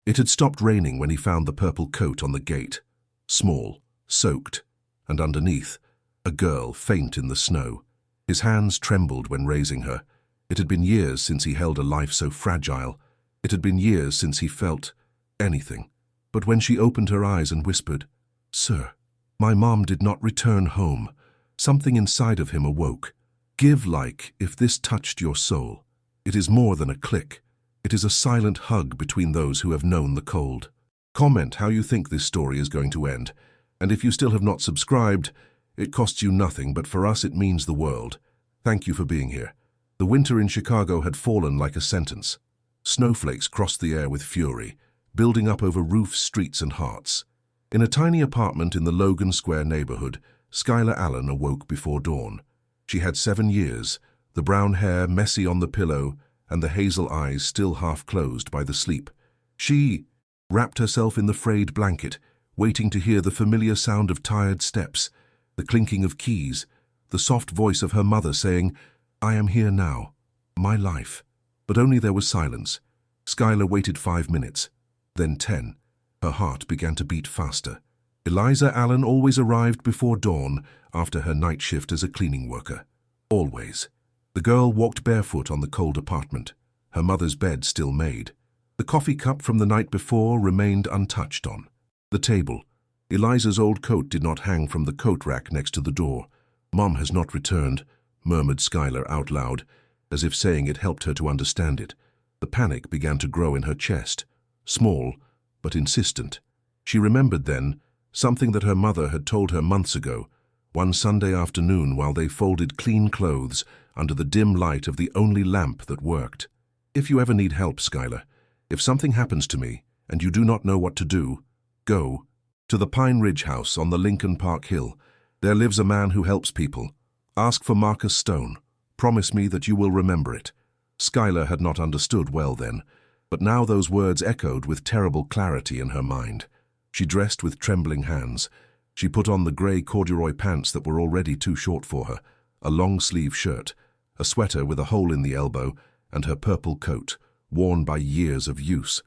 It had stopped raining when he found the purple coat on the gate. Small, soaked, and underneath, a girl faint in the snow. His hands trembled when raising her. It had been years since he held a life so fragile. It had been years since he felt anything. But when she opened her eyes and whispered, "Sir, my mom did not return home," something inside of him awoke. Give like if this touched your soul. It is more than a click. It is a silent hug between those who have known the cold. Comment how you think this story is going to end. And if you still have not subscribed, it costs you nothing, but for us it means the world. Thank you for being here. The winter in Chicago had fallen like a sentence. Snowflakes crossed the air with fury, building up over roofs, streets, and hearts. In a tiny apartment in the Logan Square neighborhood, Skylar Allen awoke before dawn. She had 7 years, the brown hair messy on the pillow, and the hazel eyes still half closed by the sleep. She wrapped herself in the frayed blanket, waiting to hear the familiar sound of tired steps, the clinking of keys, the soft voice of her mother saying, "I am here now, my life." But only there was silence. Skylar waited 5 minutes, then 10. Her heart began to beat faster. Eliza Allen always arrived before dawn after her night shift as a cleaning worker. Always. The girl walked barefoot on the cold apartment, her mother's bed still made. The coffee cup from the night before remained untouched on the table. Eliza's old coat did not hang from the coat rack next to the door. "Mom has not returned," murmured Skylar out loud, as if saying it helped her to understand it. The panic began to grow in her chest, small but insistent. She remembered then something that her mother had told her months ago, one Sunday afternoon while they folded clean clothes under the dim light of the only lamp that worked. "If you ever need help, Skylar, if something happens to me and you do not know what to do, go to the Pine Ridge house on the Lincoln Park Hill. There lives a man who helps people. Ask for Marcus Stone. Promise me that you will remember it." Skylar had not understood well then, but now those words echoed with terrible clarity in her mind. She dressed with trembling hands. She put on the grey corduroy pants that were already too short for her, a long-sleeve shirt, a sweater with a hole in the elbow, and her purple coat, worn by years of use.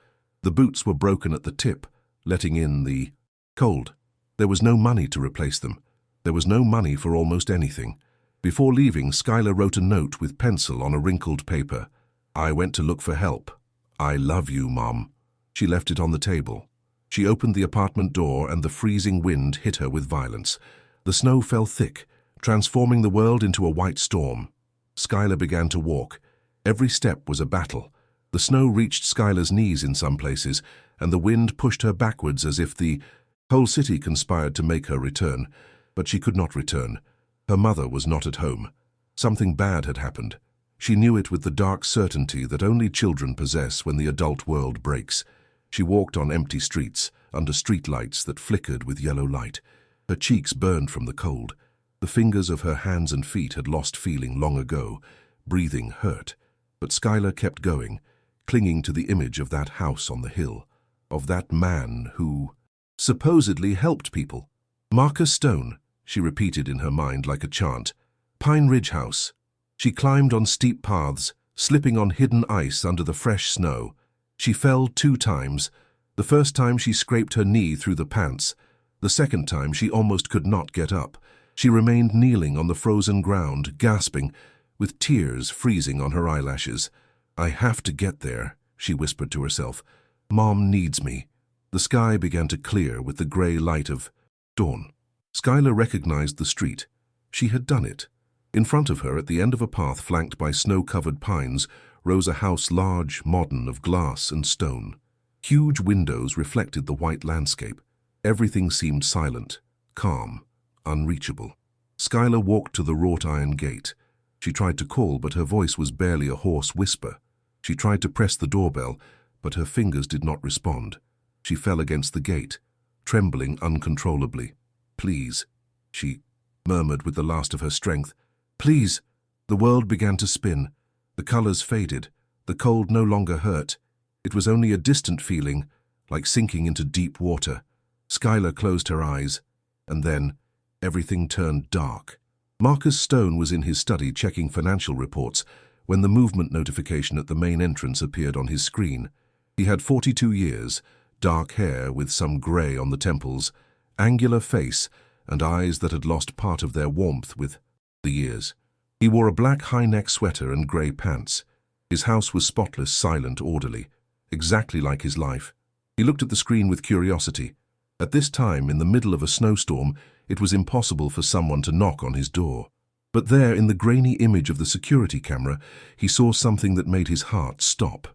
The boots were broken at the tip, letting in the cold. There was no money to replace them. There was no money for almost anything. Before leaving, Skylar wrote a note with pencil on a wrinkled paper. "I went to look for help. I love you, Mom." She left it on the table. She opened the apartment door and the freezing wind hit her with violence. The snow fell thick, transforming the world into a white storm. Skylar began to walk. Every step was a battle. The snow reached Skylar's knees in some places, and the wind pushed her backwards as if the whole city conspired to make her return. But she could not return. Her mother was not at home. Something bad had happened. She knew it with the dark certainty that only children possess when the adult world breaks. She walked on empty streets, under streetlights that flickered with yellow light. Her cheeks burned from the cold. The fingers of her hands and feet had lost feeling long ago. Breathing hurt. But Skylar kept going, clinging to the image of that house on the hill, of that man who supposedly helped people. "Marcus Stone," she repeated in her mind like a chant. "Pine Ridge House." She climbed on steep paths, slipping on hidden ice under the fresh snow. She fell 2 times. The first time she scraped her knee through the pants. The second time she almost could not get up. She remained kneeling on the frozen ground, gasping, with tears freezing on her eyelashes. "I have to get there," she whispered to herself. "Mom needs me." The sky began to clear with the grey light of dawn. Skylar recognized the street. She had done it. In front of her, at the end of a path flanked by snow-covered pines, rose a house large, modern, of glass and stone. Huge windows reflected the white landscape. Everything seemed silent, calm, unreachable. Skylar walked to the wrought-iron gate. She tried to call, but her voice was barely a hoarse whisper. She tried to press the doorbell, but her fingers did not respond. She fell against the gate, trembling uncontrollably. "Please," she murmured with the last of her strength. "Please." The world began to spin. The colors faded. The cold no longer hurt. It was only a distant feeling, like sinking into deep water. Skylar closed her eyes, and then everything turned dark. Marcus Stone was in his study checking financial reports when the movement notification at the main entrance appeared on his screen. He had 42 years, dark hair with some grey on the temples, angular face, and eyes that had lost part of their warmth with the years. He wore a black high-neck sweater and grey pants. His house was spotless, silent, orderly, exactly like his life. He looked at the screen with curiosity. At this time, in the middle of a snowstorm, it was impossible for someone to knock on his door. But there, in the grainy image of the security camera, he saw something that made his heart stop.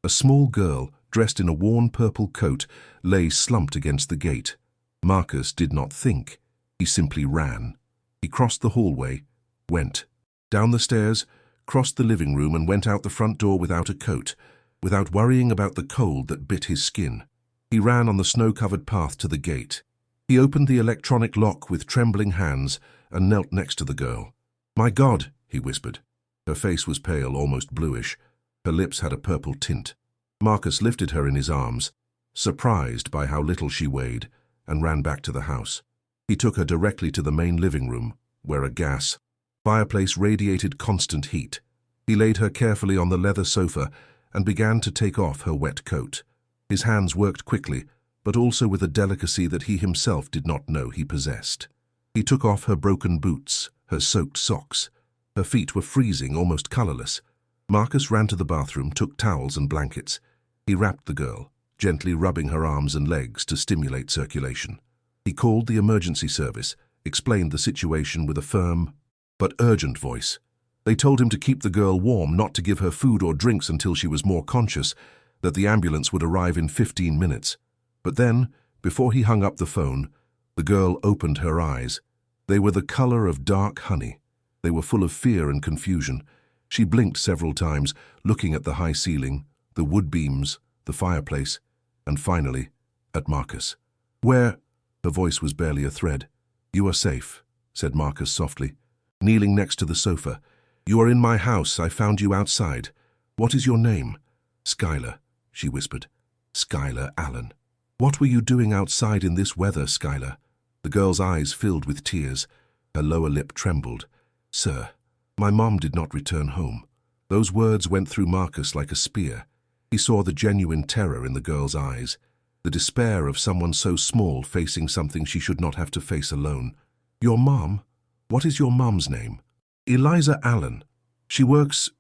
A small girl, dressed in a worn purple coat, lay slumped against the gate. Marcus did not think. He simply ran. He crossed the hallway, went down the stairs, crossed the living room and went out the front door without a coat, without worrying about the cold that bit his skin. He ran on the snow-covered path to the gate. He opened the electronic lock with trembling hands and knelt next to the girl. "My God," he whispered. Her face was pale, almost bluish. Her lips had a purple tint. Marcus lifted her in his arms, surprised by how little she weighed, and ran back to the house. He took her directly to the main living room, where a gas fireplace radiated constant heat. He laid her carefully on the leather sofa and began to take off her wet coat. His hands worked quickly, but also with a delicacy that he himself did not know he possessed. He took off her broken boots, her soaked socks. Her feet were freezing, almost colorless. Marcus ran to the bathroom, took towels and blankets. He wrapped the girl, gently rubbing her arms and legs to stimulate circulation. He called the emergency service, explained the situation with a firm but urgent voice. They told him to keep the girl warm, not to give her food or drinks until she was more conscious, that the ambulance would arrive in 15 minutes. But then, before he hung up the phone, the girl opened her eyes. They were the color of dark honey. They were full of fear and confusion. She blinked several times, looking at the high ceiling, the wood beams, the fireplace, and finally, at Marcus. "Where?" Her voice was barely a thread. "You are safe," said Marcus softly, kneeling next to the sofa. "You are in my house. I found you outside. What is your name?" "Skylar," she whispered. "Skylar Allen." "What were you doing outside in this weather, Skylar?" The girl's eyes filled with tears. Her lower lip trembled. "Sir, my mom did not return home." Those words went through Marcus like a spear. He saw the genuine terror in the girl's eyes, the despair of someone so small facing something she should not have to face alone. "Your mom? What is your mom's name?" "Eliza Allen. She works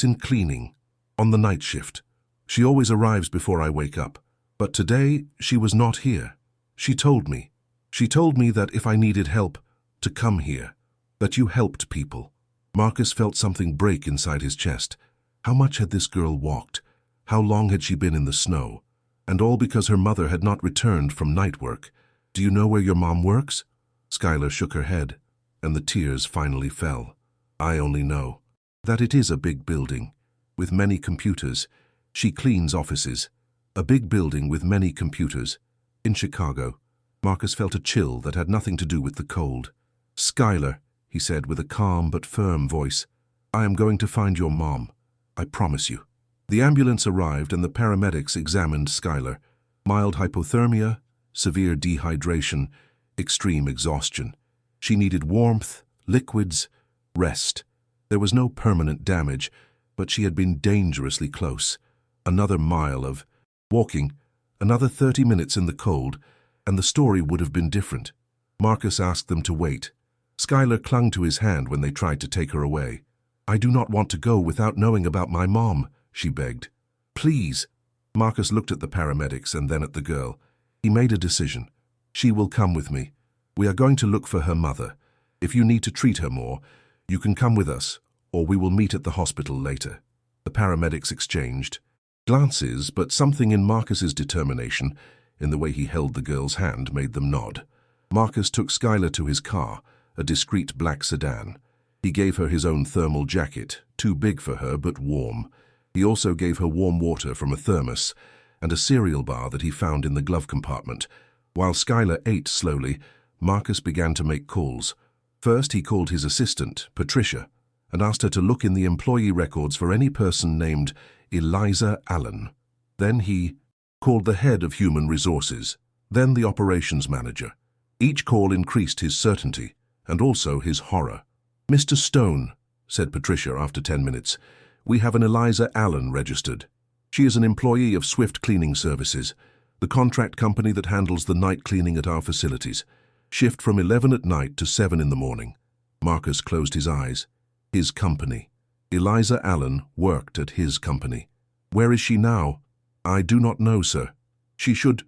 in cleaning, on the night shift. She always arrives before I wake up. But today, she was not here. She told me that if I needed help, to come here, that you helped people." Marcus felt something break inside his chest. How much had this girl walked? How long had she been in the snow? And all because her mother had not returned from night work. "Do you know where your mom works?" Skylar shook her head, and the tears finally fell. "I only know that it is a big building, with many computers. She cleans offices. A big building with many computers. In Chicago." Marcus felt a chill that had nothing to do with the cold. "Skylar," he said with a calm but firm voice, "I am going to find your mom. I promise you." The ambulance arrived and the paramedics examined Skylar. Mild hypothermia, severe dehydration, extreme exhaustion. She needed warmth, liquids, rest. There was no permanent damage, but she had been dangerously close. Another mile of walking, another 30 minutes in the cold, and the story would have been different. Marcus asked them to wait. Skylar clung to his hand when they tried to take her away. "I do not want to go without knowing about my mom," she begged. "Please." Marcus looked at the paramedics and then at the girl. He made a decision. "She will come with me. We are going to look for her mother. If you need to treat her more, you can come with us, or we will meet at the hospital later." The paramedics exchanged glances, but something in Marcus's determination, in the way he held the girl's hand, made them nod. Marcus took Skylar to his car, a discreet black sedan. He gave her his own thermal jacket, too big for her but warm. He also gave her warm water from a thermos and a cereal bar that he found in the glove compartment. While Skylar ate slowly, Marcus began to make calls. First, he called his assistant, Patricia, and asked her to look in the employee records for any person named Eliza Allen. Then he called the head of human resources, then the operations manager. Each call increased his certainty, and also his horror. "Mr. Stone," said Patricia after 10 minutes, "we have an Eliza Allen registered." She is an employee of Swift Cleaning Services, the contract company that handles the night cleaning at our facilities. Shift from 11 at night to 7 in the morning. Marcus closed his eyes. His company. Eliza Allen worked at his company. Where is she now? I do not know, sir. She should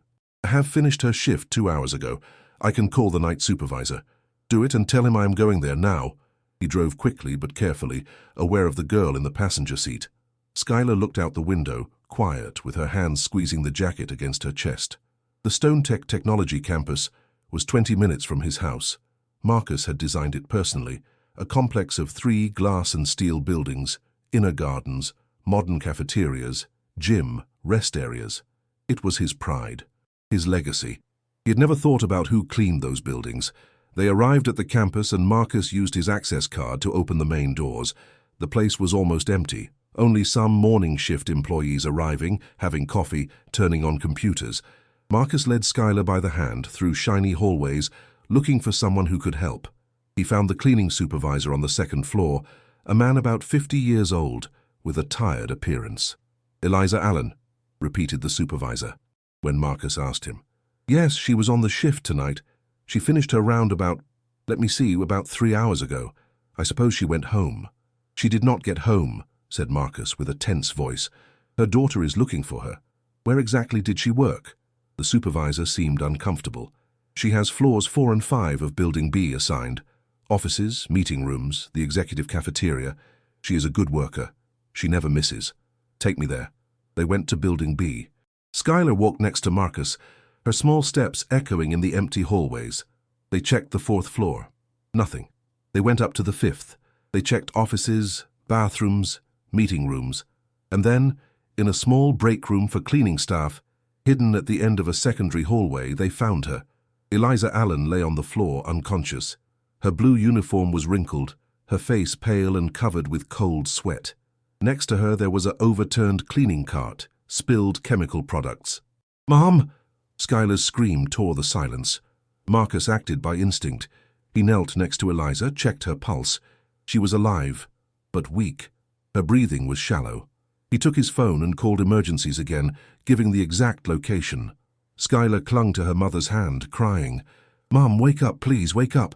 have finished her shift 2 hours ago. I can call the night supervisor. Do it and tell him I am going there now. He drove quickly but carefully, aware of the girl in the passenger seat. Skylar looked out the window, quiet, with her hands squeezing the jacket against her chest. The Stone Tech Technology campus was 20 minutes from his house. Marcus had designed it personally, a complex of 3 glass and steel buildings, inner gardens, modern cafeterias, gym, rest areas. It was his pride, his legacy. He had never thought about who cleaned those buildings. They arrived at the campus and Marcus used his access card to open the main doors. The place was almost empty, only some morning shift employees arriving, having coffee, turning on computers. Marcus led Skylar by the hand through shiny hallways, looking for someone who could help. He found the cleaning supervisor on the second floor, a man about 50 years old, with a tired appearance. Eliza Allen, repeated the supervisor, when Marcus asked him. Yes, she was on the shift tonight. She finished her round about 3 hours ago. I suppose she went home. She did not get home, said Marcus with a tense voice. Her daughter is looking for her. Where exactly did she work? The supervisor seemed uncomfortable. She has floors 4 and 5 of Building B assigned. Offices, meeting rooms, the executive cafeteria. She is a good worker. She never misses. Take me there. They went to Building B. Skylar walked next to Marcus, her small steps echoing in the empty hallways. They checked the 4th floor. Nothing. They went up to the 5th. They checked offices, bathrooms, meeting rooms. And then, in a small break room for cleaning staff, hidden at the end of a secondary hallway, they found her. Eliza Allen lay on the floor, unconscious. Her blue uniform was wrinkled, her face pale and covered with cold sweat. Next to her there was an overturned cleaning cart, spilled chemical products. "Mom!" Skylar's scream tore the silence. Marcus acted by instinct. He knelt next to Eliza, checked her pulse. She was alive, but weak. Her breathing was shallow. He took his phone and called emergencies again, giving the exact location. Skylar clung to her mother's hand, crying, "Mom, wake up, please, wake up."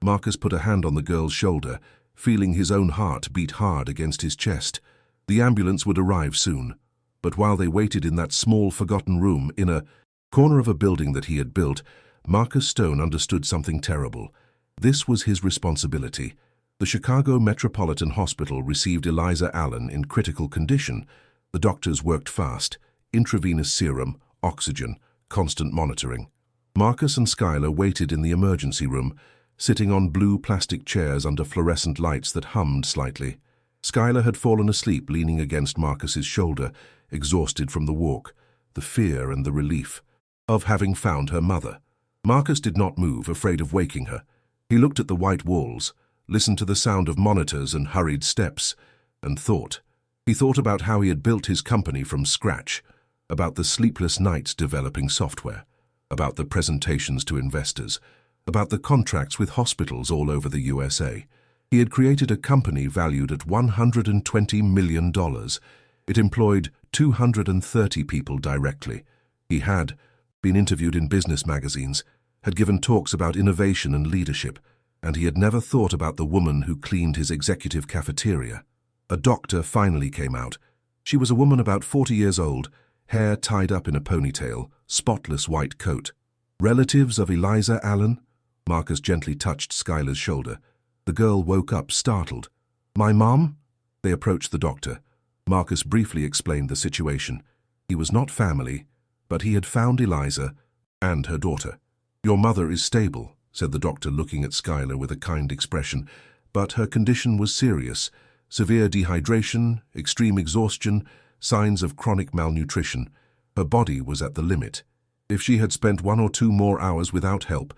Marcus put a hand on the girl's shoulder, feeling his own heart beat hard against his chest. The ambulance would arrive soon. But while they waited in that small, forgotten room in a corner of a building that he had built, Marcus Stone understood something terrible. This was his responsibility. The Chicago Metropolitan Hospital received Eliza Allen in critical condition. The doctors worked fast. Intravenous serum, oxygen, constant monitoring. Marcus and Skylar waited in the emergency room, sitting on blue plastic chairs under fluorescent lights that hummed slightly. Skylar had fallen asleep leaning against Marcus's shoulder, exhausted from the walk, the fear and the relief of having found her mother. Marcus did not move, afraid of waking her. He looked at the white walls, listened to the sound of monitors and hurried steps, and thought. He thought about how he had built his company from scratch, about the sleepless nights developing software, about the presentations to investors, about the contracts with hospitals all over the USA. He had created a company valued at $120 million. It employed 230 people directly. He had been interviewed in business magazines, had given talks about innovation and leadership, and he had never thought about the woman who cleaned his executive cafeteria. A doctor finally came out. She was a woman about 40 years old, hair tied up in a ponytail, spotless white coat. Relatives of Eliza Allen? Marcus gently touched Skylar's shoulder. The girl woke up, startled. "My mom?" They approached the doctor. Marcus briefly explained the situation. He was not family, but he had found Eliza and her daughter. "Your mother is stable," said the doctor, looking at Skylar with a kind expression, "but her condition was serious. Severe dehydration, extreme exhaustion, signs of chronic malnutrition. Her body was at the limit. If she had spent 1 or 2 more hours without help,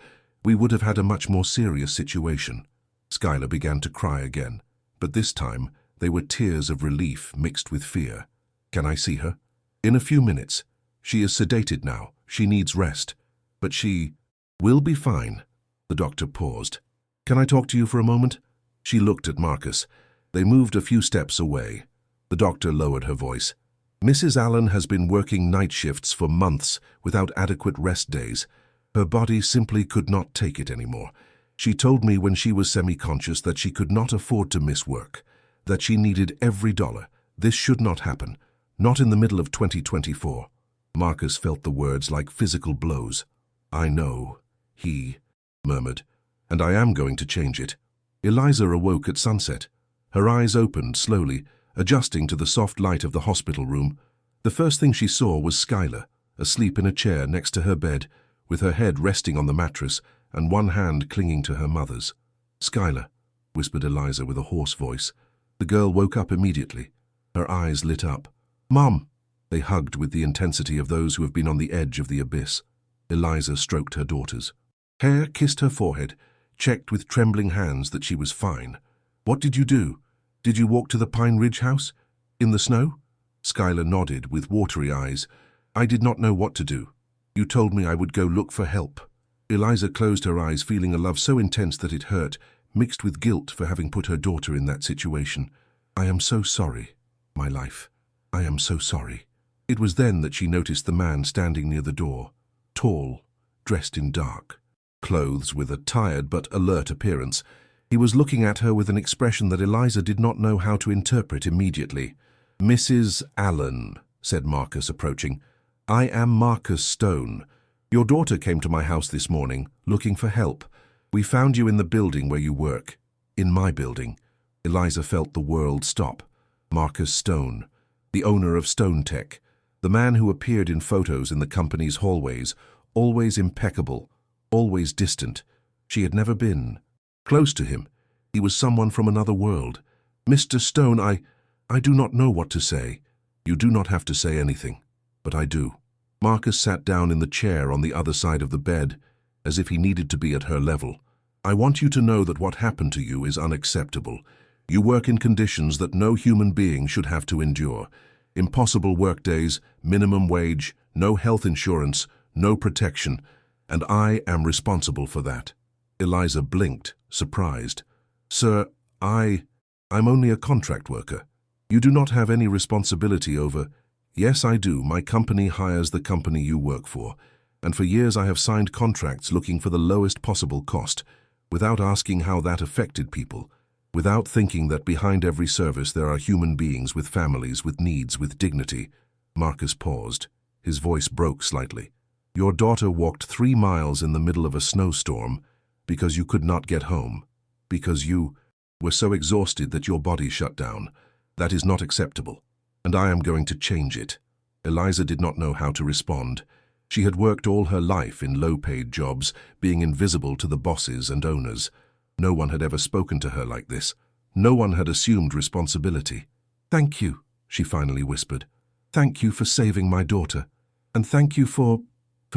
we would have had a much more serious situation." Skylar began to cry again, but this time they were tears of relief mixed with fear. "Can I see her?" "In a few minutes. She is sedated now. She needs rest. But she will be fine." The doctor paused. "Can I talk to you for a moment?" She looked at Marcus. They moved a few steps away. The doctor lowered her voice. Mrs. Allen has been working night shifts for months without adequate rest days. Her body simply could not take it anymore. She told me when she was semi-conscious that she could not afford to miss work, that she needed every dollar. This should not happen, not in the middle of 2024. Marcus felt the words like physical blows. "I know," he murmured, "and I am going to change it." Eliza awoke at sunset. Her eyes opened slowly, adjusting to the soft light of the hospital room. The first thing she saw was Skylar, asleep in a chair next to her bed, with her head resting on the mattress and one hand clinging to her mother's. "Skylar," whispered Eliza with a hoarse voice. The girl woke up immediately. Her eyes lit up. "Mom!" They hugged with the intensity of those who have been on the edge of the abyss. Eliza stroked her daughters. Hare kissed her forehead, checked with trembling hands that she was fine. "What did you do? Did you walk to the Pine Ridge house? In the snow?" Skylar nodded with watery eyes. "I did not know what to do. You told me I would go look for help." Eliza closed her eyes, feeling a love so intense that it hurt, mixed with guilt for having put her daughter in that situation. "I am so sorry, my life. I am so sorry." It was then that she noticed the man standing near the door, tall, dressed in dark clothes with a tired but alert appearance. He was looking at her with an expression that Eliza did not know how to interpret immediately. "Mrs. Allen," said Marcus, approaching. "I am Marcus Stone. Your daughter came to my house this morning, looking for help. We found you in the building where you work." "In my building?" Eliza felt the world stop. Marcus Stone, the owner of Stone Tech, the man who appeared in photos in the company's hallways, always impeccable, always distant. She had never been close to him. He was someone from another world. "Mr. Stone, I do not know what to say." "You do not have to say anything, but I do." Marcus sat down in the chair on the other side of the bed, as if he needed to be at her level. "I want you to know that what happened to you is unacceptable. You work in conditions that no human being should have to endure. Impossible work days, minimum wage, no health insurance, no protection, and I am responsible for that." Eliza blinked, surprised. "Sir, I'm only a contract worker. You do not have any responsibility over—" "Yes, I do. My company hires the company you work for, and for years I have signed contracts looking for the lowest possible cost, without asking how that affected people, without thinking that behind every service there are human beings with families, with needs, with dignity." Marcus paused. His voice broke slightly. "Your daughter walked 3 miles in the middle of a snowstorm because you could not get home, because you were so exhausted that your body shut down. That is not acceptable, and I am going to change it." Eliza did not know how to respond. She had worked all her life in low-paid jobs, being invisible to the bosses and owners. No one had ever spoken to her like this. No one had assumed responsibility. "Thank you," she finally whispered. "Thank you for saving my daughter, and thank you for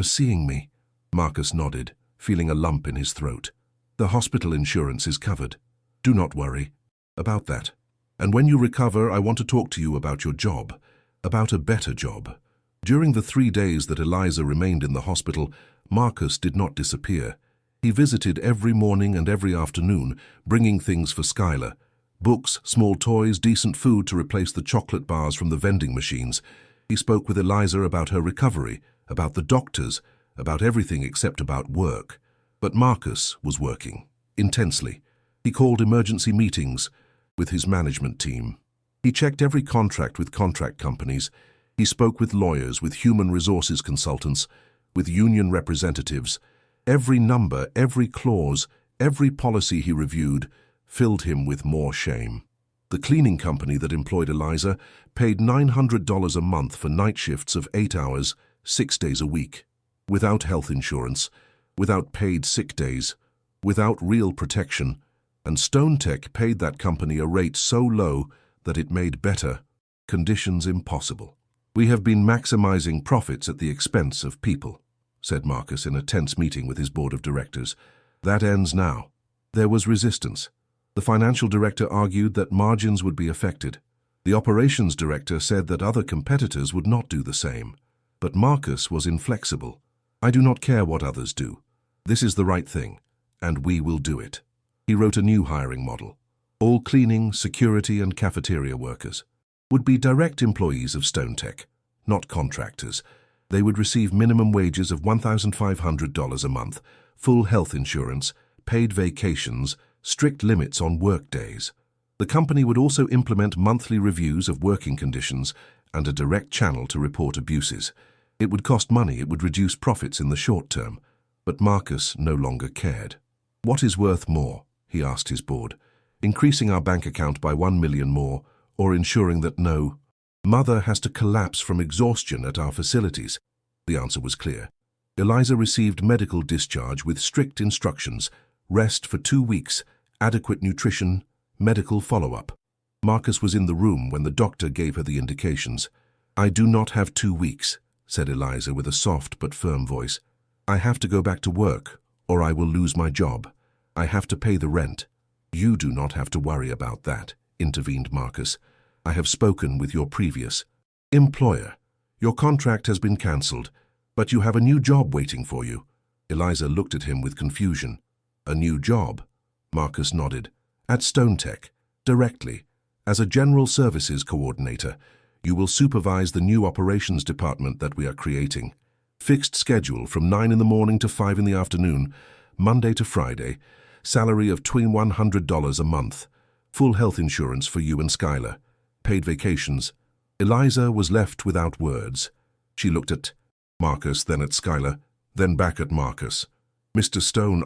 seeing me." Marcus nodded, feeling a lump in his throat. "The hospital insurance is covered. Do not worry about that. And when you recover, I want to talk to you about your job, about a better job." During the 3 days that Eliza remained in the hospital, Marcus did not disappear. He visited every morning and every afternoon, bringing things for Skylar. Books, small toys, decent food to replace the chocolate bars from the vending machines. He spoke with Eliza about her recovery, about the doctors, about everything except about work. But Marcus was working, intensely. He called emergency meetings with his management team. He checked every contract with contract companies. He spoke with lawyers, with human resources consultants, with union representatives. Every number, every clause, every policy he reviewed filled him with more shame. The cleaning company that employed Eliza paid $900 a month for night shifts of 8 hours, 6 days a week, without health insurance, without paid sick days, without real protection, and Stone Tech paid that company a rate so low that it made better conditions impossible. "We have been maximizing profits at the expense of people," said Marcus in a tense meeting with his board of directors. "That ends now." There was resistance. The financial director argued that margins would be affected. The operations director said that other competitors would not do the same. But Marcus was inflexible. "I do not care what others do. This is the right thing, and we will do it." He wrote a new hiring model. All cleaning, security, and cafeteria workers. would be direct employees of StoneTech, not contractors. They would receive minimum wages of $1,500 a month, full health insurance, paid vacations, strict limits on work days. The company would also implement monthly reviews of working conditions and a direct channel to report abuses. It would cost money, it would reduce profits in the short term, but Marcus no longer cared. "What is worth more?" he asked his board. "Increasing our bank account by 1 million more, or ensuring that no mother has to collapse from exhaustion at our facilities?" The answer was clear. Eliza received medical discharge with strict instructions, rest for 2 weeks, adequate nutrition, medical follow-up. Marcus was in the room when the doctor gave her the indications. "I do not have 2 weeks," said Eliza with a soft but firm voice. "I have to go back to work, or I will lose my job. I have to pay the rent." "You do not have to worry about that," intervened Marcus. "I have spoken with your previous employer. Your contract has been cancelled, but you have a new job waiting for you." Eliza looked at him with confusion. "A new job?" Marcus nodded. "At StoneTech, directly. As a general services coordinator, you will supervise the new operations department that we are creating. Fixed schedule from 9 in the morning to 5 in the afternoon, Monday to Friday. Salary of $2,100 a month. Full health insurance for you and Skylar. Paid vacations." Eliza was left without words. She looked at Marcus, then at Skylar, then back at Marcus. "Mr. Stone,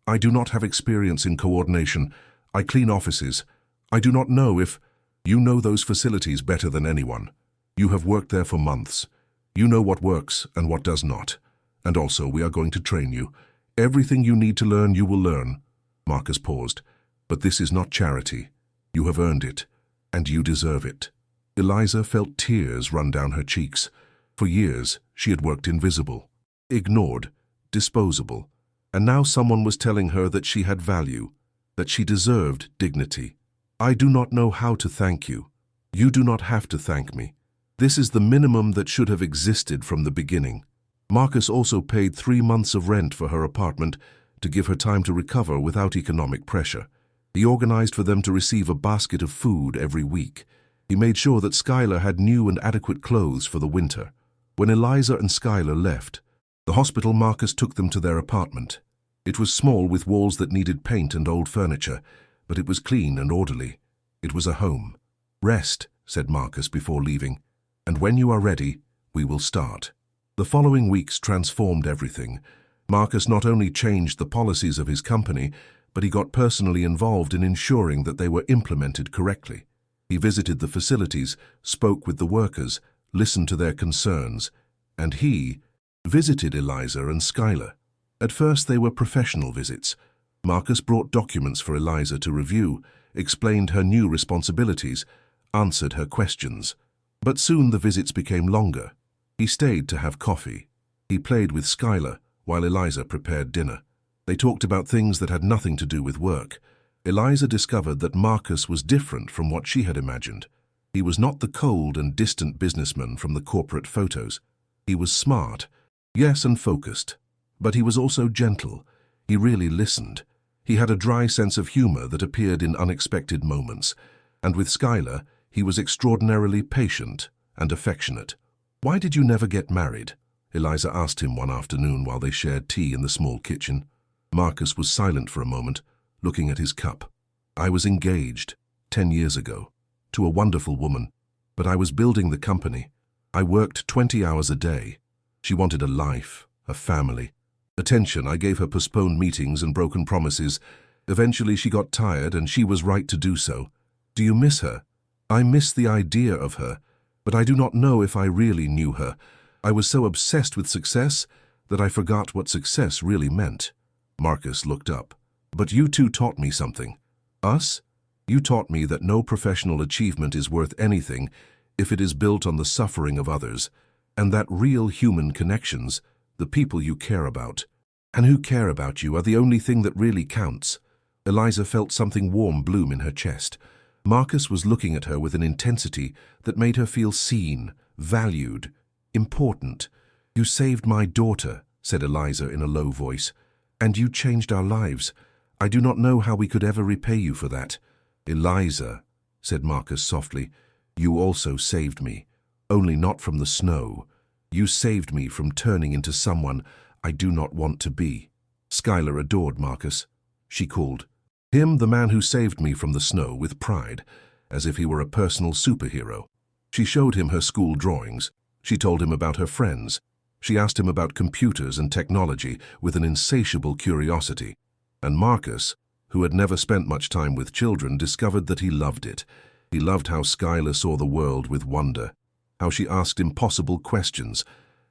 I do not have experience in coordination. I clean offices. I do not know if you know those facilities better than anyone. You have worked there for months. You know what works and what does not. And also, we are going to train you. Everything you need to learn, you will learn." Marcus paused. "But this is not charity. You have earned it, and you deserve it." Eliza felt tears run down her cheeks. For years, she had worked invisible, ignored, disposable. And now someone was telling her that she had value, that she deserved dignity. "I do not know how to thank you. You do not have to thank me. This is the minimum that should have existed from the beginning." Marcus also paid 3 months of rent for her apartment to give her time to recover without economic pressure. He organized for them to receive a basket of food every week. He made sure that Skylar had new and adequate clothes for the winter. When Eliza and Skylar left the hospital, Marcus took them to their apartment. It was small, with walls that needed paint and old furniture, but it was clean and orderly. It was a home. "Rest," said Marcus before leaving, "and when you are ready, we will start." The following weeks transformed everything. Marcus not only changed the policies of his company, but he got personally involved in ensuring that they were implemented correctly. He visited the facilities, spoke with the workers, listened to their concerns, and he visited Eliza and Skylar. At first they were professional visits. Marcus brought documents for Eliza to review, explained her new responsibilities, answered her questions. But soon the visits became longer. He stayed to have coffee. He played with Skylar while Eliza prepared dinner. They talked about things that had nothing to do with work. Eliza discovered that Marcus was different from what she had imagined. He was not the cold and distant businessman from the corporate photos. He was smart, yes, and focused. But he was also gentle. He really listened. He had a dry sense of humor that appeared in unexpected moments. And with Skylar, he was extraordinarily patient and affectionate. "Why did you never get married?" Eliza asked him one afternoon while they shared tea in the small kitchen. Marcus was silent for a moment, looking at his cup. "I was engaged 10 years ago to a wonderful woman, but I was building the company. I worked 20 hours a day. She wanted a life, a family. Attention. I gave her postponed meetings and broken promises. Eventually she got tired, and she was right to do so. Do you miss her?" "I miss the idea of her, but I do not know if I really knew her. I was so obsessed with success that I forgot what success really meant." Marcus looked up. "But you two taught me something." "Us? You taught me that no professional achievement is worth anything if it is built on the suffering of others, and that real human connections, the people you care about, and who care about you, are the only thing that really counts." Eliza felt something warm bloom in her chest. Marcus was looking at her with an intensity that made her feel seen, valued, important. "You saved my daughter," said Eliza in a low voice, "and you changed our lives. I do not know how we could ever repay you for that." "Eliza," said Marcus softly, You also saved me, only not from the snow. You saved me from turning into someone I do not want to be. Skylar adored Marcus. She called him the man who saved me from the snow with pride, as if he were a personal superhero. She showed him her school drawings. She told him about her friends. She asked him about computers and technology with an insatiable curiosity. And Marcus, who had never spent much time with children, discovered that he loved it. He loved how Skylar saw the world with wonder, how she asked impossible questions,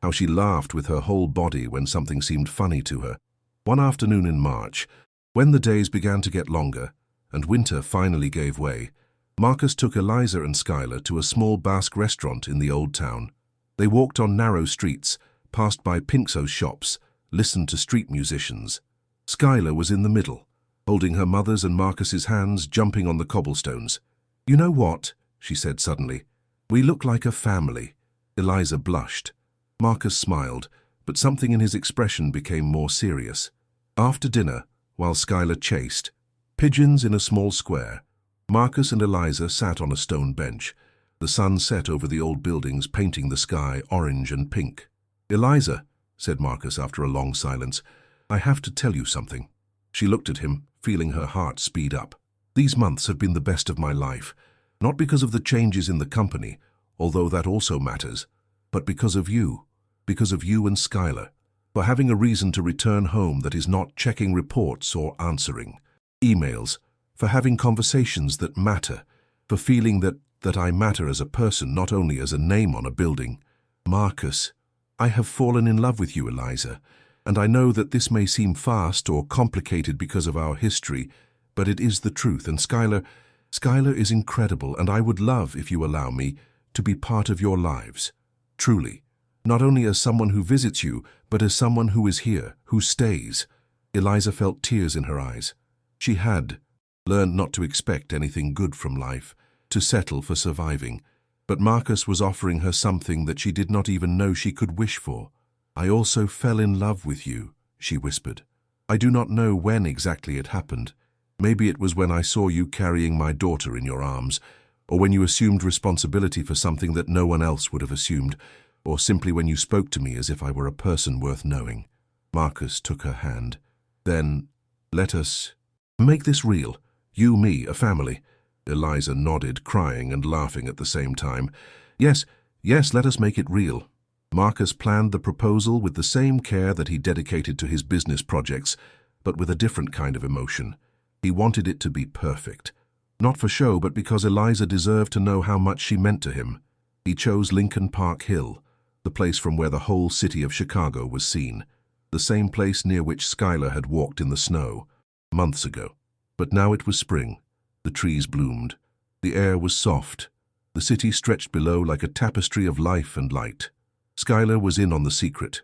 how she laughed with her whole body when something seemed funny to her. One afternoon in March, when the days began to get longer and winter finally gave way, Marcus took Eliza and Skylar to a small Basque restaurant in the old town. They walked on narrow streets, passed by Pinkso's shops, listened to street musicians. Skylar was in the middle, holding her mother's and Marcus's hands, jumping on the cobblestones. "You know what?" she said suddenly. "We look like a family." Eliza blushed. Marcus smiled, but something in his expression became more serious. After dinner, while Skylar chased pigeons in a small square, Marcus and Eliza sat on a stone bench. The sun set over the old buildings, painting the sky orange and pink. "Eliza," said Marcus after a long silence, "I have to tell you something." She looked at him, feeling her heart speed up. "These months have been the best of my life, not because of the changes in the company, although that also matters, but because of you and Skylar, for having a reason to return home that is not checking reports or answering emails, for having conversations that matter, for feeling that I matter as a person, not only as a name on a building. Marcus, I have fallen in love with you, Eliza, and I know that this may seem fast or complicated because of our history, but it is the truth, and Skylar is incredible, and I would love, if you allow me, to be part of your lives. Truly, not only as someone who visits you, but as someone who is here, who stays." Eliza felt tears in her eyes. She had learned not to expect anything good from life, to settle for surviving, but Marcus was offering her something that she did not even know she could wish for. "I also fell in love with you," she whispered. "I do not know when exactly it happened. Maybe it was when I saw you carrying my daughter in your arms, or when you assumed responsibility for something that no one else would have assumed, or simply when you spoke to me as if I were a person worth knowing." Marcus took her hand. "Then, let us make this real. You, me, a family." Eliza nodded, crying and laughing at the same time. Yes, let us make it real." Marcus planned the proposal with the same care that he dedicated to his business projects, but with a different kind of emotion. He wanted it to be perfect. Not for show, but because Eliza deserved to know how much she meant to him. He chose Lincoln Park Hill, the place from where the whole city of Chicago was seen, the same place near which Skylar had walked in the snow months ago. But now it was spring. The trees bloomed. The air was soft. The city stretched below like a tapestry of life and light. Skylar was in on the secret.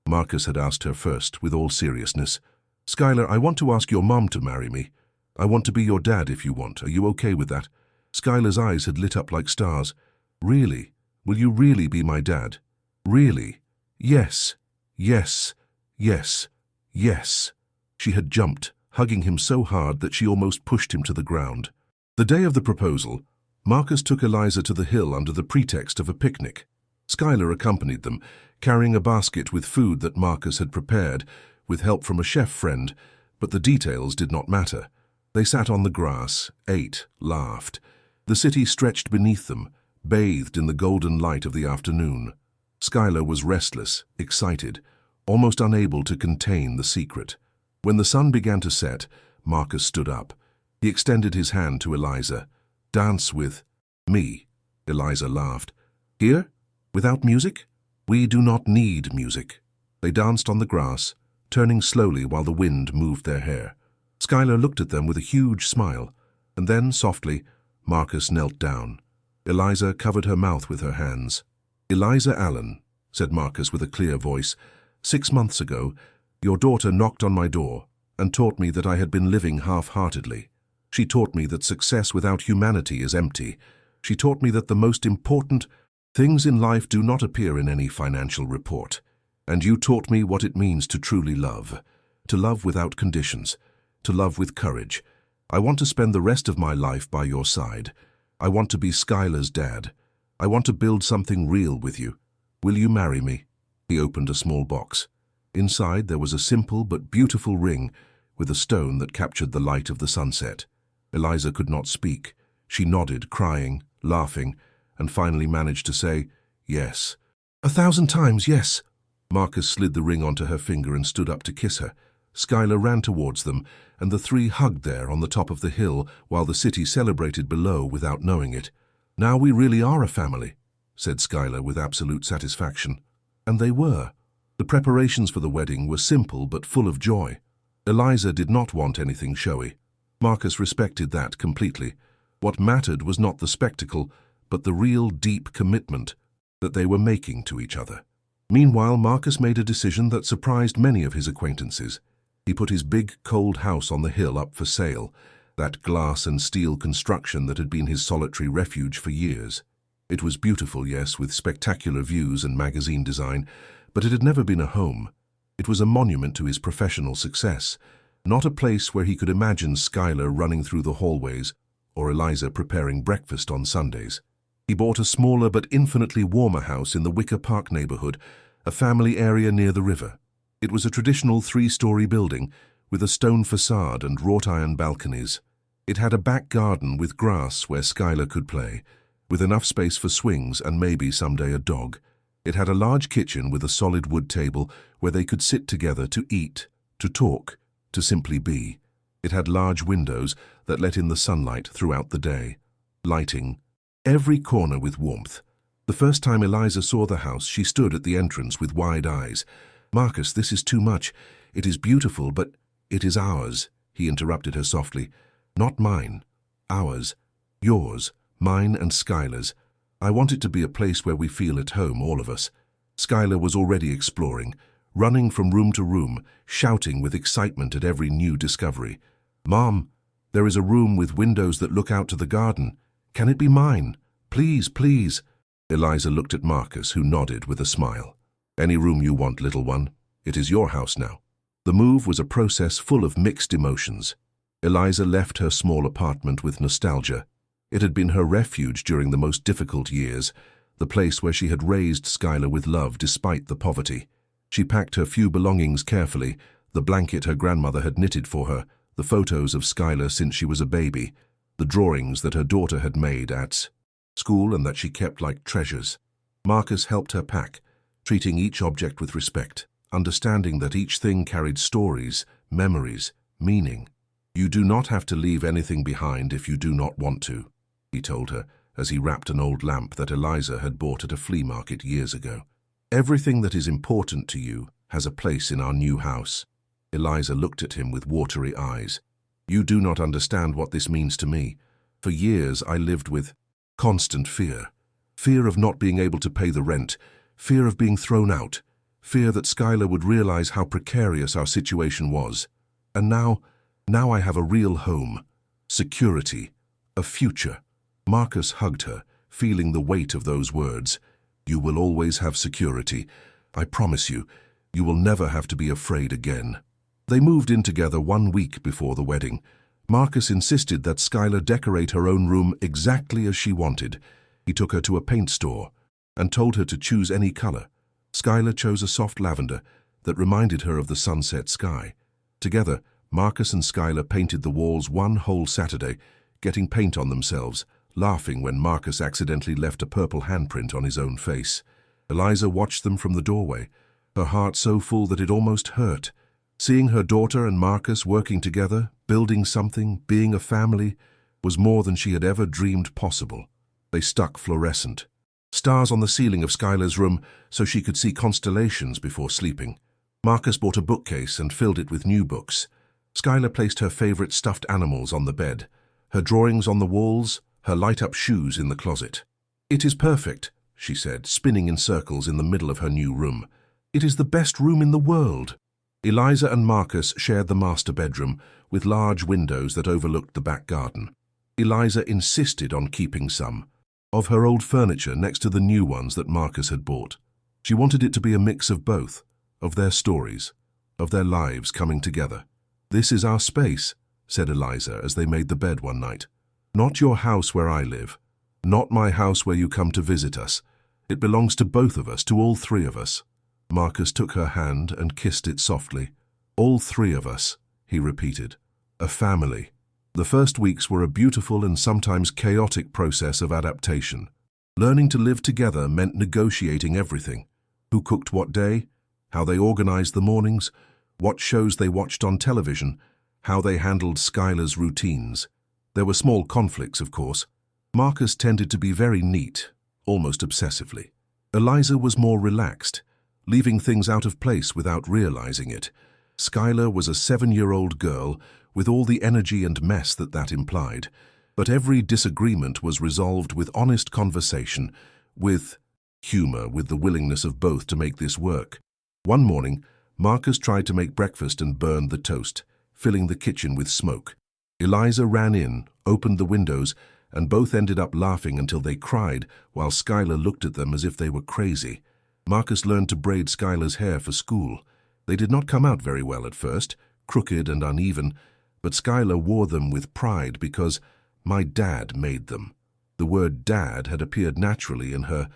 Marcus had asked her first, with all seriousness. "Skylar, I want to ask your mom to marry me. I want to be your dad if you want. Are you okay with that?" Skylar's eyes had lit up like stars. "Really? Will you really be my dad? Really? Yes, yes, yes, yes." She had jumped, hugging him so hard that she almost pushed him to the ground. The day of the proposal, Marcus took Eliza to the hill under the pretext of a picnic. Skylar accompanied them, carrying a basket with food that Marcus had prepared, with help from a chef friend, but the details did not matter. They sat on the grass, ate, laughed. The city stretched beneath them, bathed in the golden light of the afternoon. Skylar was restless, excited, almost unable to contain the secret. When the sun began to set, Marcus stood up. He extended his hand to Eliza. "Dance with me." Eliza laughed. "Here? Without music?" "We do not need music." They danced on the grass, turning slowly while the wind moved their hair. Skylar looked at them with a huge smile, and then, softly, Marcus knelt down. Eliza covered her mouth with her hands. "Eliza Allen," said Marcus with a clear voice, "6 months ago, your daughter knocked on my door and taught me that I had been living half-heartedly. She taught me that success without humanity is empty. She taught me that the most important things in life do not appear in any financial report. And you taught me what it means to truly love, to love without conditions, to love with courage. I want to spend the rest of my life by your side. I want to be Skylar's dad. I want to build something real with you. Will you marry me? He opened a small box. Inside there was a simple but beautiful ring with a stone that captured the light of the sunset. Eliza could not speak. She nodded, crying, laughing, and finally managed to say, "Yes." 1,000 times, yes. Marcus slid the ring onto her finger and stood up to kiss her. Skylar ran towards them, and the three hugged there on the top of the hill while the city celebrated below without knowing it. "Now we really are a family," said Skylar with absolute satisfaction. And they were. The preparations for the wedding were simple but full of joy. Eliza did not want anything showy. Marcus respected that completely. What mattered was not the spectacle, but the real deep commitment that they were making to each other. Meanwhile, Marcus made a decision that surprised many of his acquaintances. He put his big, cold house on the hill up for sale, that glass and steel construction that had been his solitary refuge for years. It was beautiful, yes, with spectacular views and magazine design, but it had never been a home. It was a monument to his professional success, not a place where he could imagine Skylar running through the hallways or Eliza preparing breakfast on Sundays. He bought a smaller but infinitely warmer house in the Wicker Park neighborhood, a family area near the river. It was a traditional 3-story building with a stone facade and wrought-iron balconies. It had a back garden with grass where Skylar could play, with enough space for swings and maybe someday a dog. It had a large kitchen with a solid wood table where they could sit together to eat, to talk, to simply be. It had large windows that let in the sunlight throughout the day, lighting every corner with warmth. The first time Eliza saw the house, she stood at the entrance with wide eyes. "Marcus, this is too much. It is beautiful, but it is ours," he interrupted her softly. "Not mine. Ours. Yours. Mine and Skylar's. I want it to be a place where we feel at home, all of us." Skylar was already exploring, running from room to room, shouting with excitement at every new discovery. "Mom, there is a room with windows that look out to the garden. Can it be mine? Please, please." Eliza looked at Marcus, who nodded with a smile. "Any room you want, little one. It is your house now." The move was a process full of mixed emotions. Eliza left her small apartment with nostalgia. It had been her refuge during the most difficult years, the place where she had raised Skylar with love despite the poverty. She packed her few belongings carefully, the blanket her grandmother had knitted for her, the photos of Skylar since she was a baby, the drawings that her daughter had made at school and that she kept like treasures. Marcus helped her pack, treating each object with respect, understanding that each thing carried stories, memories, meaning. "You do not have to leave anything behind if you do not want to," he told her as he wrapped an old lamp that Eliza had bought at a flea market years ago. "Everything that is important to you has a place in our new house." Eliza looked at him with watery eyes. "You do not understand what this means to me. For years I lived with constant fear. Fear of not being able to pay the rent, fear of being thrown out, fear that Skylar would realize how precarious our situation was. And now I have a real home, security, a future." Marcus hugged her, feeling the weight of those words. "You will always have security. I promise you, you will never have to be afraid again." They moved in together 1 week before the wedding. Marcus insisted that Skylar decorate her own room exactly as she wanted. He took her to a paint store and told her to choose any color. Skylar chose a soft lavender that reminded her of the sunset sky. Together, Marcus and Skylar painted the walls one whole Saturday, getting paint on themselves, laughing when Marcus accidentally left a purple handprint on his own face. Eliza watched them from the doorway, her heart so full that it almost hurt. Seeing her daughter and Marcus working together, building something, being a family, was more than she had ever dreamed possible. They stuck fluorescent stars on the ceiling of Skylar's room so she could see constellations before sleeping. Marcus bought a bookcase and filled it with new books. Skylar placed her favorite stuffed animals on the bed, her drawings on the walls, her light-up shoes in the closet. "It is perfect," she said, spinning in circles in the middle of her new room. "It is the best room in the world." Eliza and Marcus shared the master bedroom, with large windows that overlooked the back garden. Eliza insisted on keeping some of her old furniture next to the new ones that Marcus had bought. She wanted it to be a mix of both, of their stories, of their lives coming together. "This is our space," said Eliza as they made the bed one night. "Not your house where I live," Not my house where you come to visit us. It belongs to both of us, to all three of us. Marcus took her hand and kissed it softly. All three of us, he repeated. A family. The first weeks were a beautiful and sometimes chaotic process of adaptation. Learning to live together meant negotiating everything. Who cooked what day, how they organized the mornings, what shows they watched on television, how they handled Skylar's routines. There were small conflicts, of course. Marcus tended to be very neat, almost obsessively. Eliza was more relaxed, leaving things out of place without realizing it. Skylar was a 7-year-old girl with all the energy and mess that implied. But every disagreement was resolved with honest conversation, with humor, with the willingness of both to make this work. One morning, Marcus tried to make breakfast and burned the toast, filling the kitchen with smoke. Eliza ran in, opened the windows, and both ended up laughing until they cried, while Skylar looked at them as if they were crazy. Marcus learned to braid Skylar's hair for school. They did not come out very well at first, crooked and uneven, but Skylar wore them with pride because my dad made them. The word dad had appeared naturally in her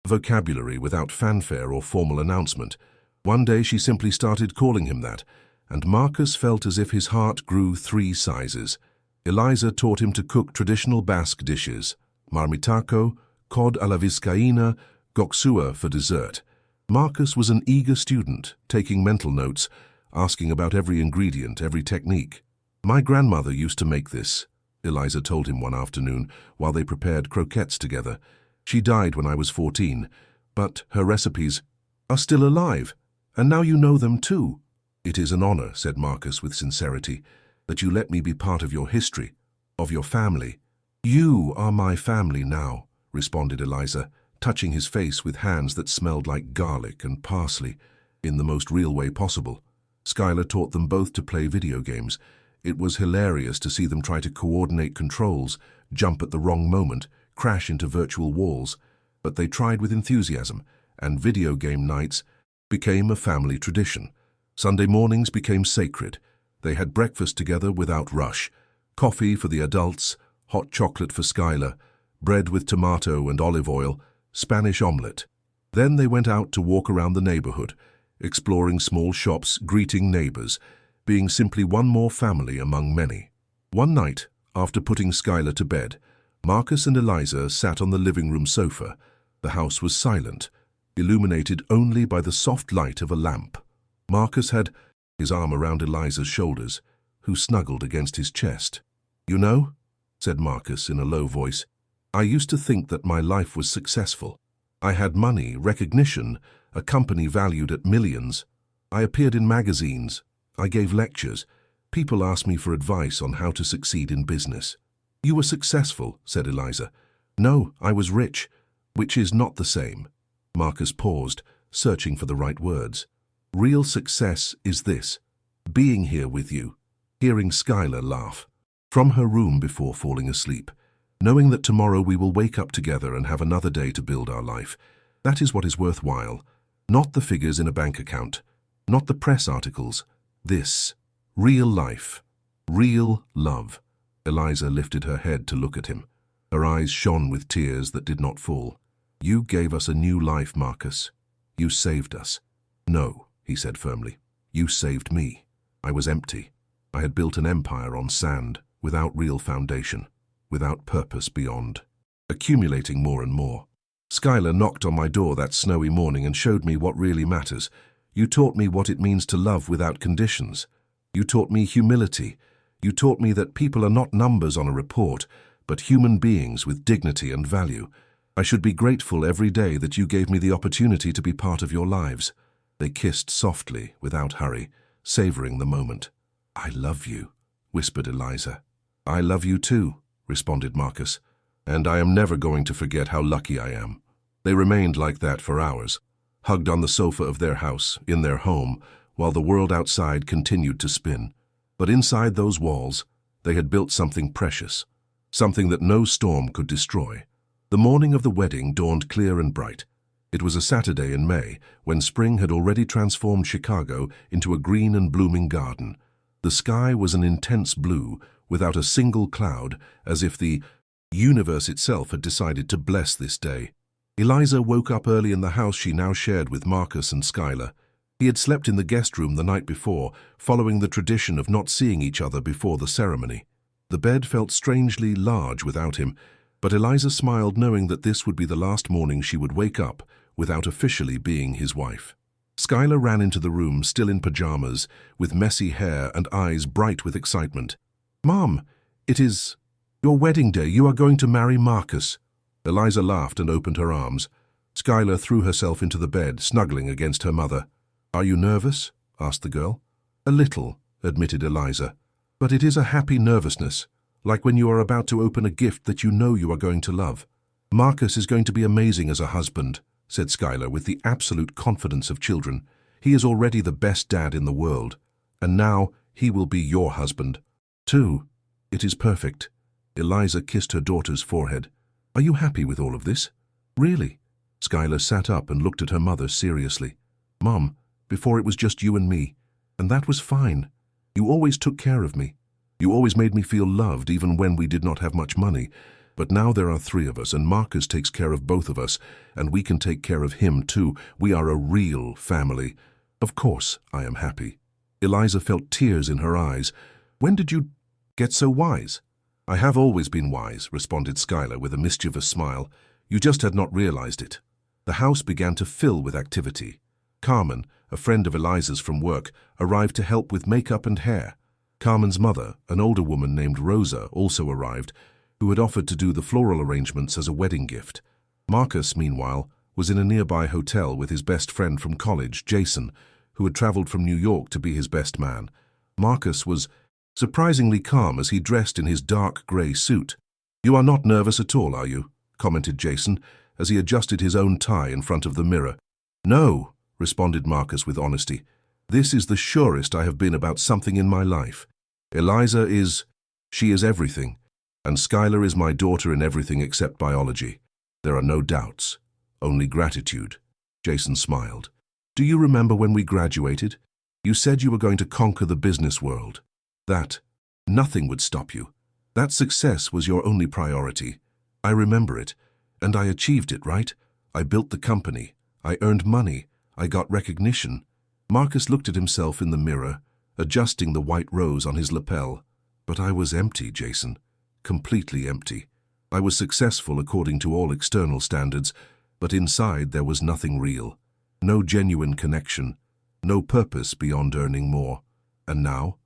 vocabulary without fanfare or formal announcement. One day she simply started calling him that, and Marcus felt as if his heart grew 3 sizes. Eliza taught him to cook traditional Basque dishes, marmitaco, cod a la vizcaína, goxua for dessert. Marcus was an eager student, taking mental notes, asking about every ingredient, every technique. My grandmother used to make this, Eliza told him one afternoon while they prepared croquettes together. She died when I was 14, but her recipes are still alive, and now you know them too. It is an honor, said Marcus with sincerity, that you let me be part of your history, of your family. You are my family now, responded Eliza, touching his face with hands that smelled like garlic and parsley, in the most real way possible. Skylar taught them both to play video games. It was hilarious to see them try to coordinate controls, jump at the wrong moment, crash into virtual walls. But they tried with enthusiasm, and video game nights became a family tradition. Sunday mornings became sacred. They had breakfast together without rush, coffee for the adults, hot chocolate for Skylar, bread with tomato and olive oil, Spanish omelette. Then they went out to walk around the neighborhood, exploring small shops, greeting neighbors, being simply one more family among many. One night, after putting Skylar to bed, Marcus and Eliza sat on the living room sofa. The house was silent, illuminated only by the soft light of a lamp. Marcus had his arm around Eliza's shoulders, who snuggled against his chest. "You know," said Marcus in a low voice, "I used to think that my life was successful. I had money, recognition, a company valued at millions. I appeared in magazines. I gave lectures. People asked me for advice on how to succeed in business." "You were successful," said Eliza. "No, I was rich, which is not the same." Marcus paused, searching for the right words. "Real success is this, being here with you," hearing Skylar laugh. From her room before falling asleep, knowing that tomorrow we will wake up together and have another day to build our life. That is what is worthwhile, not the figures in a bank account, not the press articles. This, real life, real love. Eliza lifted her head to look at him. Her eyes shone with tears that did not fall. "You gave us a new life, Marcus. You saved us." "No," he said firmly. "You saved me. I was empty. I had built an empire on sand, without real foundation, without purpose beyond, accumulating more and more. Skylar knocked on my door that snowy morning and showed me what really matters. You taught me what it means to love without conditions. You taught me humility. You taught me that people are not numbers on a report, but human beings with dignity and value. I should be grateful every day that you gave me the opportunity to be part of your lives." They kissed softly, without hurry, savoring the moment. "I love you," whispered Eliza. "I love you too," responded Marcus, "and I am never going to forget how lucky I am." They remained like that for hours, hugged on the sofa of their house, in their home, while the world outside continued to spin. But inside those walls, they had built something precious, something that no storm could destroy. The morning of the wedding dawned clear and bright. It was a Saturday in May, when spring had already transformed Chicago into a green and blooming garden. The sky was an intense blue, without a single cloud, as if the Universe itself had decided to bless this day. Eliza woke up early in the house she now shared with Marcus and Skylar. He had slept in the guest room the night before, following the tradition of not seeing each other before the ceremony. The bed felt strangely large without him, but Eliza smiled knowing that this would be the last morning she would wake up without officially being his wife. Skylar ran into the room, still in pajamas, with messy hair and eyes bright with excitement. "Mom, it is your wedding day. You are going to marry Marcus." Eliza laughed and opened her arms. Skylar threw herself into the bed, snuggling against her mother. "Are you nervous?" asked the girl. "A little," admitted Eliza. "But it is a happy nervousness, like when you are about to open a gift that you know you are going to love." "Marcus is going to be amazing as a husband," said Skylar with the absolute confidence of children. "He is already the best dad in the world, and now he will be your husband, too. It is perfect." Eliza kissed her daughter's forehead. "Are you happy with all of this?" "Really?" Skylar sat up and looked at her mother seriously. "Mom, before it was just you and me, and that was fine. You always took care of me. You always made me feel loved even when we did not have much money. But now there are 3 of us, and Marcus takes care of both of us, and we can take care of him too. We are a real family. Of course I am happy." Eliza felt tears in her eyes. "When did you get so wise?" "I have always been wise," responded Skylar with a mischievous smile. "You just had not realized it." The house began to fill with activity. Carmen, a friend of Eliza's from work, arrived to help with makeup and hair. Carmen's mother, an older woman named Rosa, also arrived, who had offered to do the floral arrangements as a wedding gift. Marcus, meanwhile, was in a nearby hotel with his best friend from college, Jason, who had traveled from New York to be his best man. Marcus was surprisingly calm as he dressed in his dark grey suit. "You are not nervous at all, are you?" commented Jason, as he adjusted his own tie in front of the mirror. "No," responded Marcus with honesty. "This is the surest I have been about something in my life. Eliza she is everything, and Skylar is my daughter in everything except biology. There are no doubts, only gratitude." Jason smiled. "Do you remember when we graduated? You said you were going to conquer the business world. That nothing would stop you. That success was your only priority. I remember it, and I achieved it, right? I built the company. I earned money. I got recognition." Marcus looked at himself in the mirror, adjusting the white rose on his lapel. "But I was empty, Jason. Completely empty. I was successful according to all external standards, but inside there was nothing real. No genuine connection. No purpose beyond earning more. And now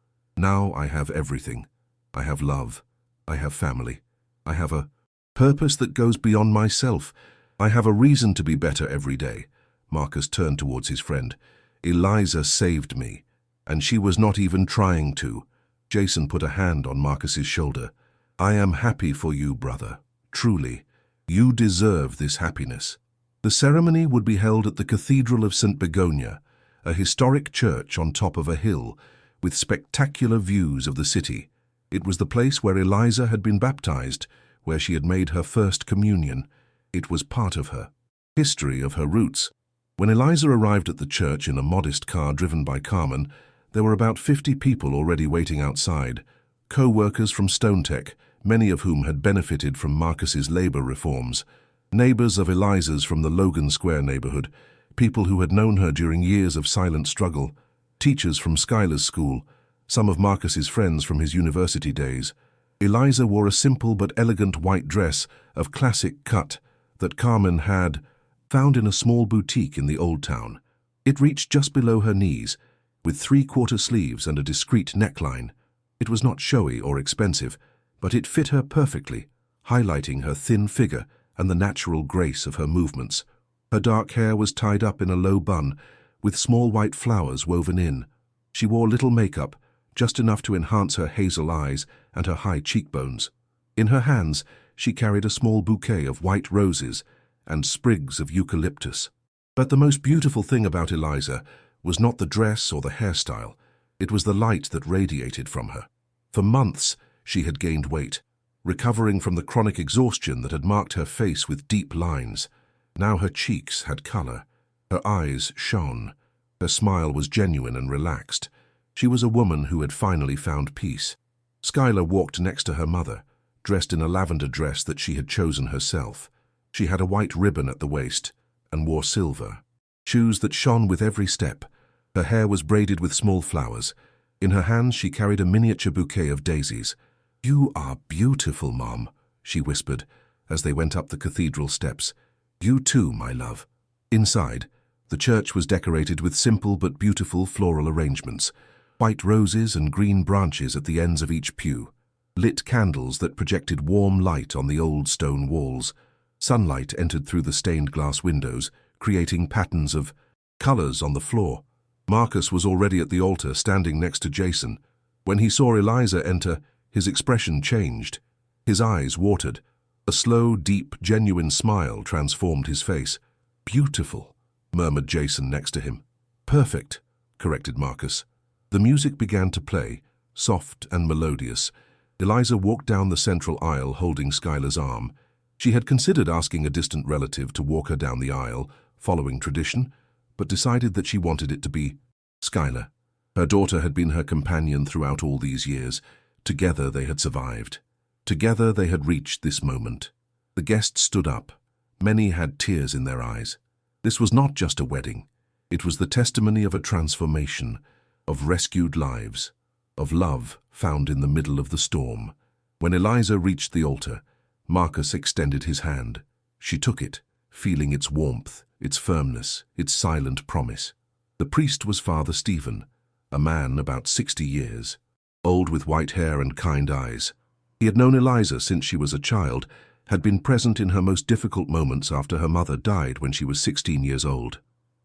I have everything. I have love. I have family. I have a purpose that goes beyond myself. I have a reason to be better every day." Marcus turned towards his friend. "Eliza saved me, and she was not even trying to." Jason put a hand on Marcus's shoulder. "I am happy for you, brother. Truly. You deserve this happiness." The ceremony would be held at the Cathedral of St. Begonia, a historic church on top of a hill, with spectacular views of the city. It was the place where Eliza had been baptized, where she had made her first communion. It was part of her history, of her roots. When Eliza arrived at the church in a modest car driven by Carmen, there were about 50 people already waiting outside, co-workers from StoneTech, many of whom had benefited from Marcus's labor reforms, neighbors of Eliza's from the Logan Square neighborhood, people who had known her during years of silent struggle, teachers from Skylar's school, some of Marcus's friends from his university days. Eliza wore a simple but elegant white dress of classic cut that Carmen had found in a small boutique in the Old Town. It reached just below her knees, with 3/4 sleeves and a discreet neckline. It was not showy or expensive, but it fit her perfectly, highlighting her thin figure and the natural grace of her movements. Her dark hair was tied up in a low bun, with small white flowers woven in. She wore little makeup, just enough to enhance her hazel eyes and her high cheekbones. In her hands, she carried a small bouquet of white roses and sprigs of eucalyptus. But the most beautiful thing about Eliza was not the dress or the hairstyle. It was the light that radiated from her. For months, she had gained weight, recovering from the chronic exhaustion that had marked her face with deep lines. Now her cheeks had color. Her eyes shone. Her smile was genuine and relaxed. She was a woman who had finally found peace. Skylar walked next to her mother, dressed in a lavender dress that she had chosen herself. She had a white ribbon at the waist and wore silver shoes that shone with every step. Her hair was braided with small flowers. In her hands she carried a miniature bouquet of daisies. "You are beautiful, Mom," she whispered as they went up the cathedral steps. "You too, my love." Inside, the church was decorated with simple but beautiful floral arrangements, white roses and green branches at the ends of each pew, lit candles that projected warm light on the old stone walls. Sunlight entered through the stained glass windows, creating patterns of colors on the floor. Marcus was already at the altar, standing next to Jason. When he saw Eliza enter, his expression changed. His eyes watered. A slow, deep, genuine smile transformed his face. "Beautiful," murmured Jason next to him. "Perfect," corrected Marcus. The music began to play, soft and melodious. Eliza walked down the central aisle holding Skylar's arm. She had considered asking a distant relative to walk her down the aisle, following tradition, but decided that she wanted it to be Skylar. Her daughter had been her companion throughout all these years. Together they had survived. Together they had reached this moment. The guests stood up. Many had tears in their eyes. This was not just a wedding. It was the testimony of a transformation, of rescued lives, of love found in the middle of the storm. When Eliza reached the altar, Marcus extended his hand. She took it, feeling its warmth, its firmness, its silent promise. The priest was Father Stephen, a man about 60 years, old with white hair and kind eyes. He had known Eliza since she was a child, had been present in her most difficult moments after her mother died when she was 16 years old.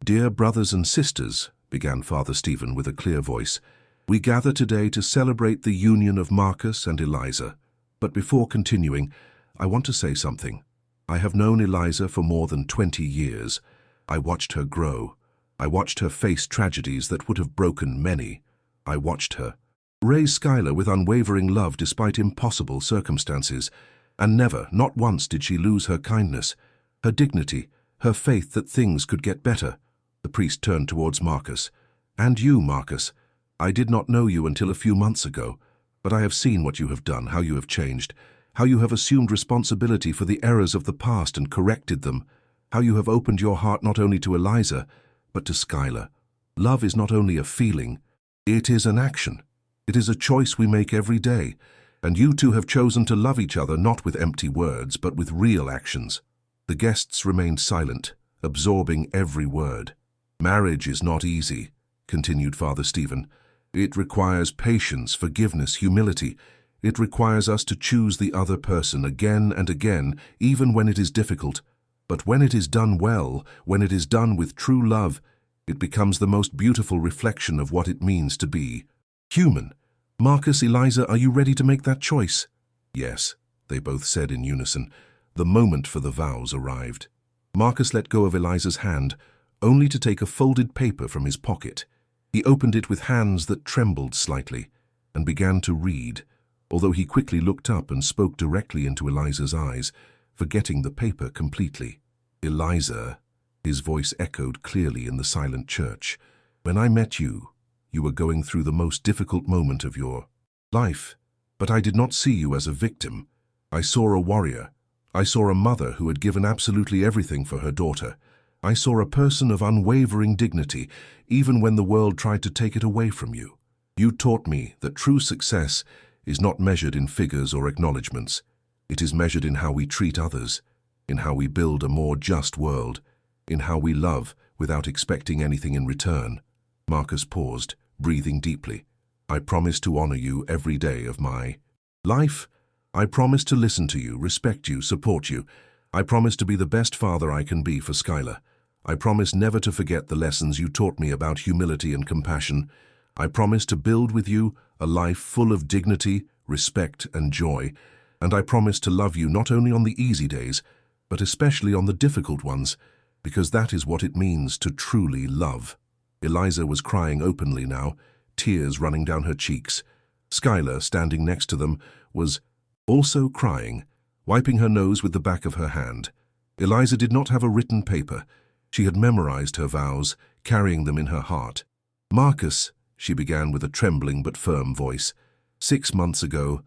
"Dear brothers and sisters," began Father Stephen with a clear voice, "we gather today to celebrate the union of Marcus and Eliza. But before continuing, I want to say something. I have known Eliza for more than 20 years. I watched her grow. I watched her face tragedies that would have broken many. I watched her raise Skylar with unwavering love despite impossible circumstances. And never, not once, did she lose her kindness, her dignity, her faith that things could get better." The priest turned towards Marcus. "And you, Marcus, I did not know you until a few months ago, but I have seen what you have done, how you have changed, how you have assumed responsibility for the errors of the past and corrected them, how you have opened your heart not only to Eliza, but to Skylar. Love is not only a feeling, it is an action. It is a choice we make every day, and you two have chosen to love each other not with empty words, but with real actions." The guests remained silent, absorbing every word. "Marriage is not easy," continued Father Stephen. "It requires patience, forgiveness, humility. It requires us to choose the other person again and again, even when it is difficult. But when it is done well, when it is done with true love, it becomes the most beautiful reflection of what it means to be human. Marcus, Eliza, are you ready to make that choice?" "Yes," they both said in unison. The moment for the vows arrived. Marcus let go of Eliza's hand, only to take a folded paper from his pocket. He opened it with hands that trembled slightly, and began to read, although he quickly looked up and spoke directly into Eliza's eyes, forgetting the paper completely. "Eliza," his voice echoed clearly in the silent church, "when I met you, you were going through the most difficult moment of your life, but I did not see you as a victim. I saw a warrior. I saw a mother who had given absolutely everything for her daughter. I saw a person of unwavering dignity, even when the world tried to take it away from you. You taught me that true success is not measured in figures or acknowledgements. It is measured in how we treat others, in how we build a more just world, in how we love without expecting anything in return." Marcus paused, breathing deeply. "I promise to honor you every day of my life. I promise to listen to you, respect you, support you. I promise to be the best father I can be for Skylar. I promise never to forget the lessons you taught me about humility and compassion. I promise to build with you a life full of dignity, respect, and joy. And I promise to love you not only on the easy days, but especially on the difficult ones, because that is what it means to truly love." Eliza was crying openly now, tears running down her cheeks. Skylar, standing next to them, was also crying, wiping her nose with the back of her hand. Eliza did not have a written paper. She had memorized her vows, carrying them in her heart. "Marcus," she began with a trembling but firm voice, "6 months ago,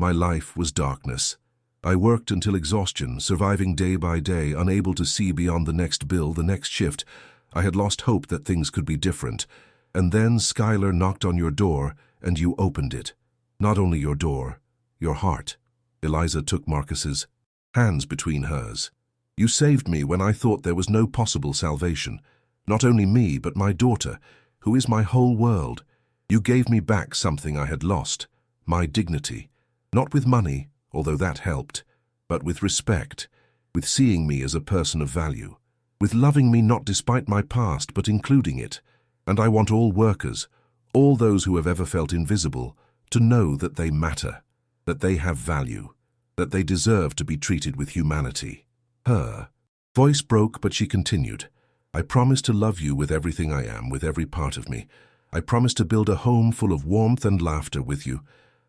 My life was darkness. I worked until exhaustion, surviving day by day, unable to see beyond the next bill, the next shift. I had lost hope that things could be different. And then Skylar knocked on your door, and you opened it. Not only your door, your heart. Eliza took Marcus's hands between hers. You saved me when I thought there was no possible salvation. Not only me, but my daughter, who is my whole world. You gave me back something I had lost, my dignity. Not with money, although that helped, but with respect, with seeing me as a person of value, with loving me not despite my past, but including it. And I want all workers, all those who have ever felt invisible, to know that they matter, that they have value, that they deserve to be treated with humanity. Her voice broke, but she continued. I promise to love you with everything I am, with every part of me. I promise to build a home full of warmth and laughter with you.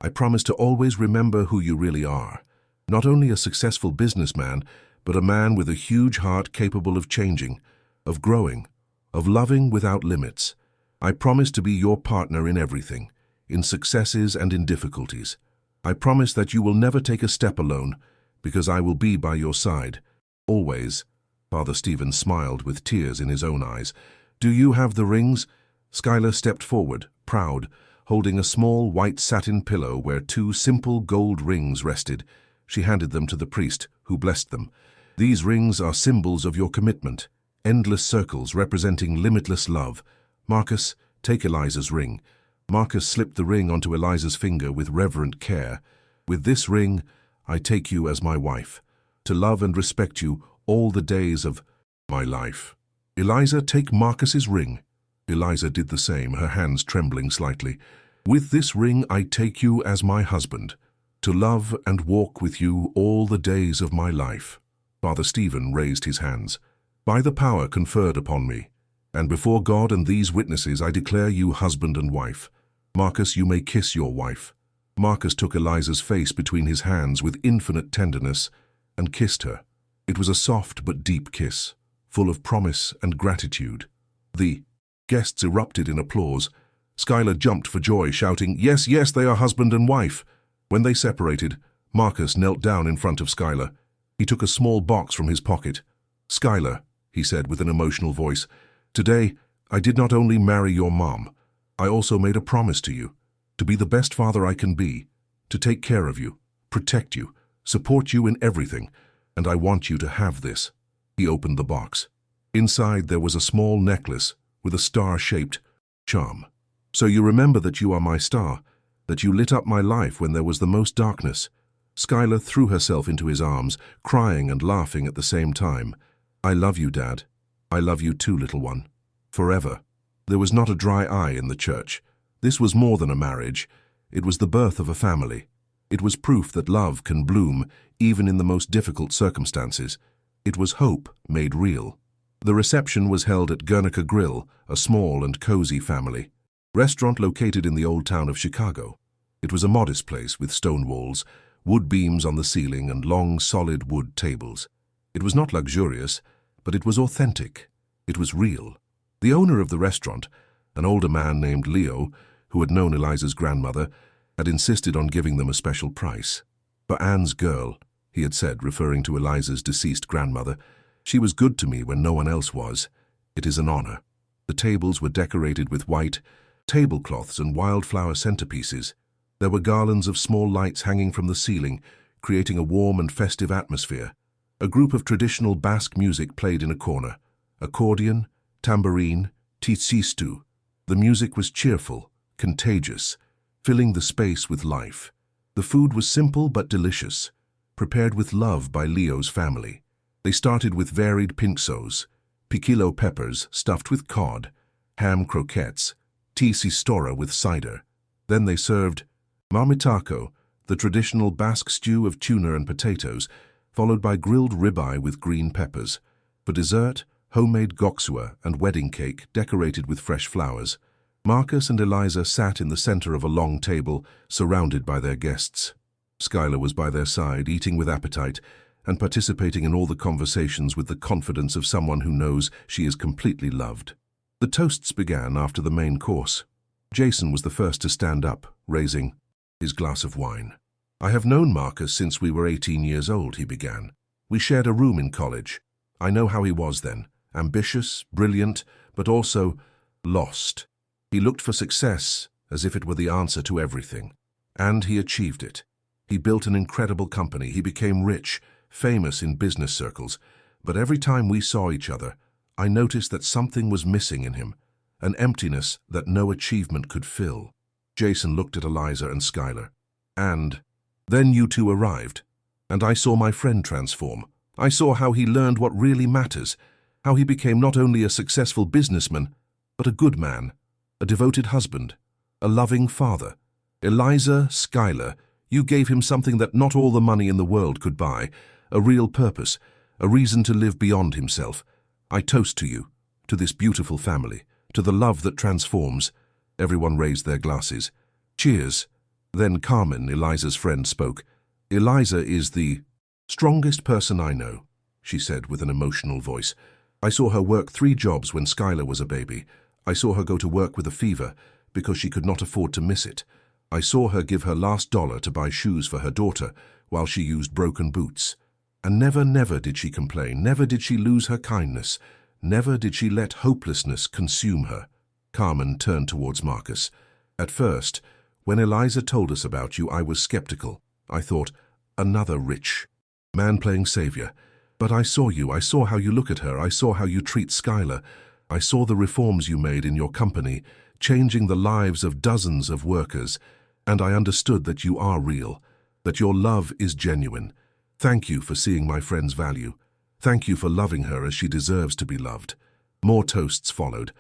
I promise to always remember who you really are. Not only a successful businessman, but a man with a huge heart capable of changing, of growing, of loving without limits. I promise to be your partner in everything, in successes and in difficulties. I promise that you will never take a step alone, because I will be by your side, always. Father Stephen smiled with tears in his own eyes. Do you have the rings? Skylar stepped forward, proud, holding a small white satin pillow where 2 simple gold rings rested. She handed them to the priest, who blessed them. These rings are symbols of your commitment, endless circles representing limitless love. Marcus, take Eliza's ring. Marcus slipped the ring onto Eliza's finger with reverent care. With this ring, I take you as my wife, to love and respect you all the days of my life. Eliza, take Marcus's ring. Eliza did the same, her hands trembling slightly. With this ring I take you as my husband, to love and walk with you all the days of my life. Father Stephen raised his hands. By the power conferred upon me, and before God and these witnesses, I declare you husband and wife. Marcus, you may kiss your wife. Marcus took Eliza's face between his hands with infinite tenderness and kissed her. It was a soft but deep kiss, full of promise and gratitude. The guests erupted in applause. Skylar jumped for joy, shouting, Yes, yes, they are husband and wife. When they separated, Marcus knelt down in front of Skylar. He took a small box from his pocket. Skylar, he said with an emotional voice, today I did not only marry your mom, I also made a promise to you, to be the best father I can be, to take care of you, protect you, support you in everything, and I want you to have this. He opened the box. Inside there was a small necklace with a star-shaped charm. So you remember that you are my star, that you lit up my life when there was the most darkness. Skylar threw herself into his arms, crying and laughing at the same time. I love you, Dad. I love you too, little one. Forever. There was not a dry eye in the church. This was more than a marriage. It was the birth of a family. It was proof that love can bloom even in the most difficult circumstances. It was hope made real. The reception was held at Guernica Grill, a small and cozy family restaurant located in the old town of Chicago. It was a modest place with stone walls, wood beams on the ceiling, and long, solid wood tables. It was not luxurious, but it was authentic. It was real. The owner of the restaurant, an older man named Leo, who had known Eliza's grandmother, had insisted on giving them a special price. For Anne's girl, he had said, referring to Eliza's deceased grandmother, she was good to me when no one else was. It is an honor. The tables were decorated with white tablecloths and wildflower centerpieces. There were garlands of small lights hanging from the ceiling, creating a warm and festive atmosphere. A group of traditional Basque music played in a corner. Accordion, tambourine, tsistu. The music was cheerful, contagious, filling the space with life. The food was simple but delicious, prepared with love by Leo's family. They started with varied pinxos, piquillo peppers stuffed with cod, ham croquettes, tisistora with cider. Then they served marmitaco, the traditional Basque stew of tuna and potatoes, followed by grilled ribeye with green peppers. For dessert, homemade goksua and wedding cake decorated with fresh flowers. Marcus and Eliza sat in the center of a long table, surrounded by their guests. Skylar was by their side, eating with appetite, and participating in all the conversations with the confidence of someone who knows she is completely loved. The toasts began after the main course. Jason was the first to stand up, raising his glass of wine. I have known Marcus since we were 18 years old, he began. We shared a room in college. I know how he was then. Ambitious, brilliant, but also lost. He looked for success as if it were the answer to everything. And he achieved it. He built an incredible company. He became rich, famous in business circles. But every time we saw each other, I noticed that something was missing in him, an emptiness that no achievement could fill. Jason looked at Eliza and Skylar. And then you two arrived, and I saw my friend transform. I saw how he learned what really matters, how he became not only a successful businessman, but a good man, a devoted husband, a loving father. Eliza, Skylar, you gave him something that not all the money in the world could buy, a real purpose, a reason to live beyond himself. I toast to you, to this beautiful family, to the love that transforms. Everyone raised their glasses. Cheers. Then Carmen, Eliza's friend, spoke. Eliza is the strongest person I know, she said with an emotional voice. I saw her work 3 jobs when Skylar was a baby. I saw her go to work with a fever because she could not afford to miss it. I saw her give her last dollar to buy shoes for her daughter while she used broken boots. And never did she complain, never did she lose her kindness, never did she let hopelessness consume her. Carmen turned towards Marcus. At first, when Eliza told us about you, I was skeptical. I thought, another rich man playing savior. But I saw you, I saw how you look at her, I saw how you treat Skylar. I saw the reforms you made in your company, changing the lives of dozens of workers, and I understood that you are real, that your love is genuine. Thank you for seeing my friend's value. Thank you for loving her as she deserves to be loved. More toasts followed.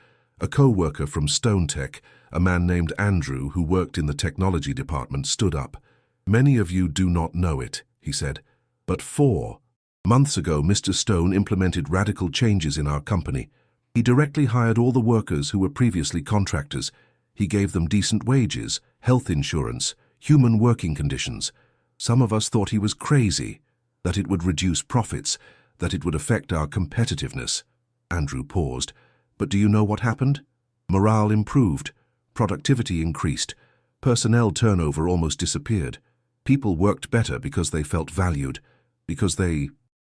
A co-worker from Stone Tech, a man named Andrew who worked in the technology department, stood up. Many of you do not know it, he said, but 4 months ago Mr. Stone implemented radical changes in our company. He directly hired all the workers who were previously contractors. He gave them decent wages, health insurance, human working conditions. Some of us thought he was crazy, that it would reduce profits, that it would affect our competitiveness. Andrew paused. But do you know what happened? Morale improved, productivity increased, personnel turnover almost disappeared. People worked better because they felt valued, because they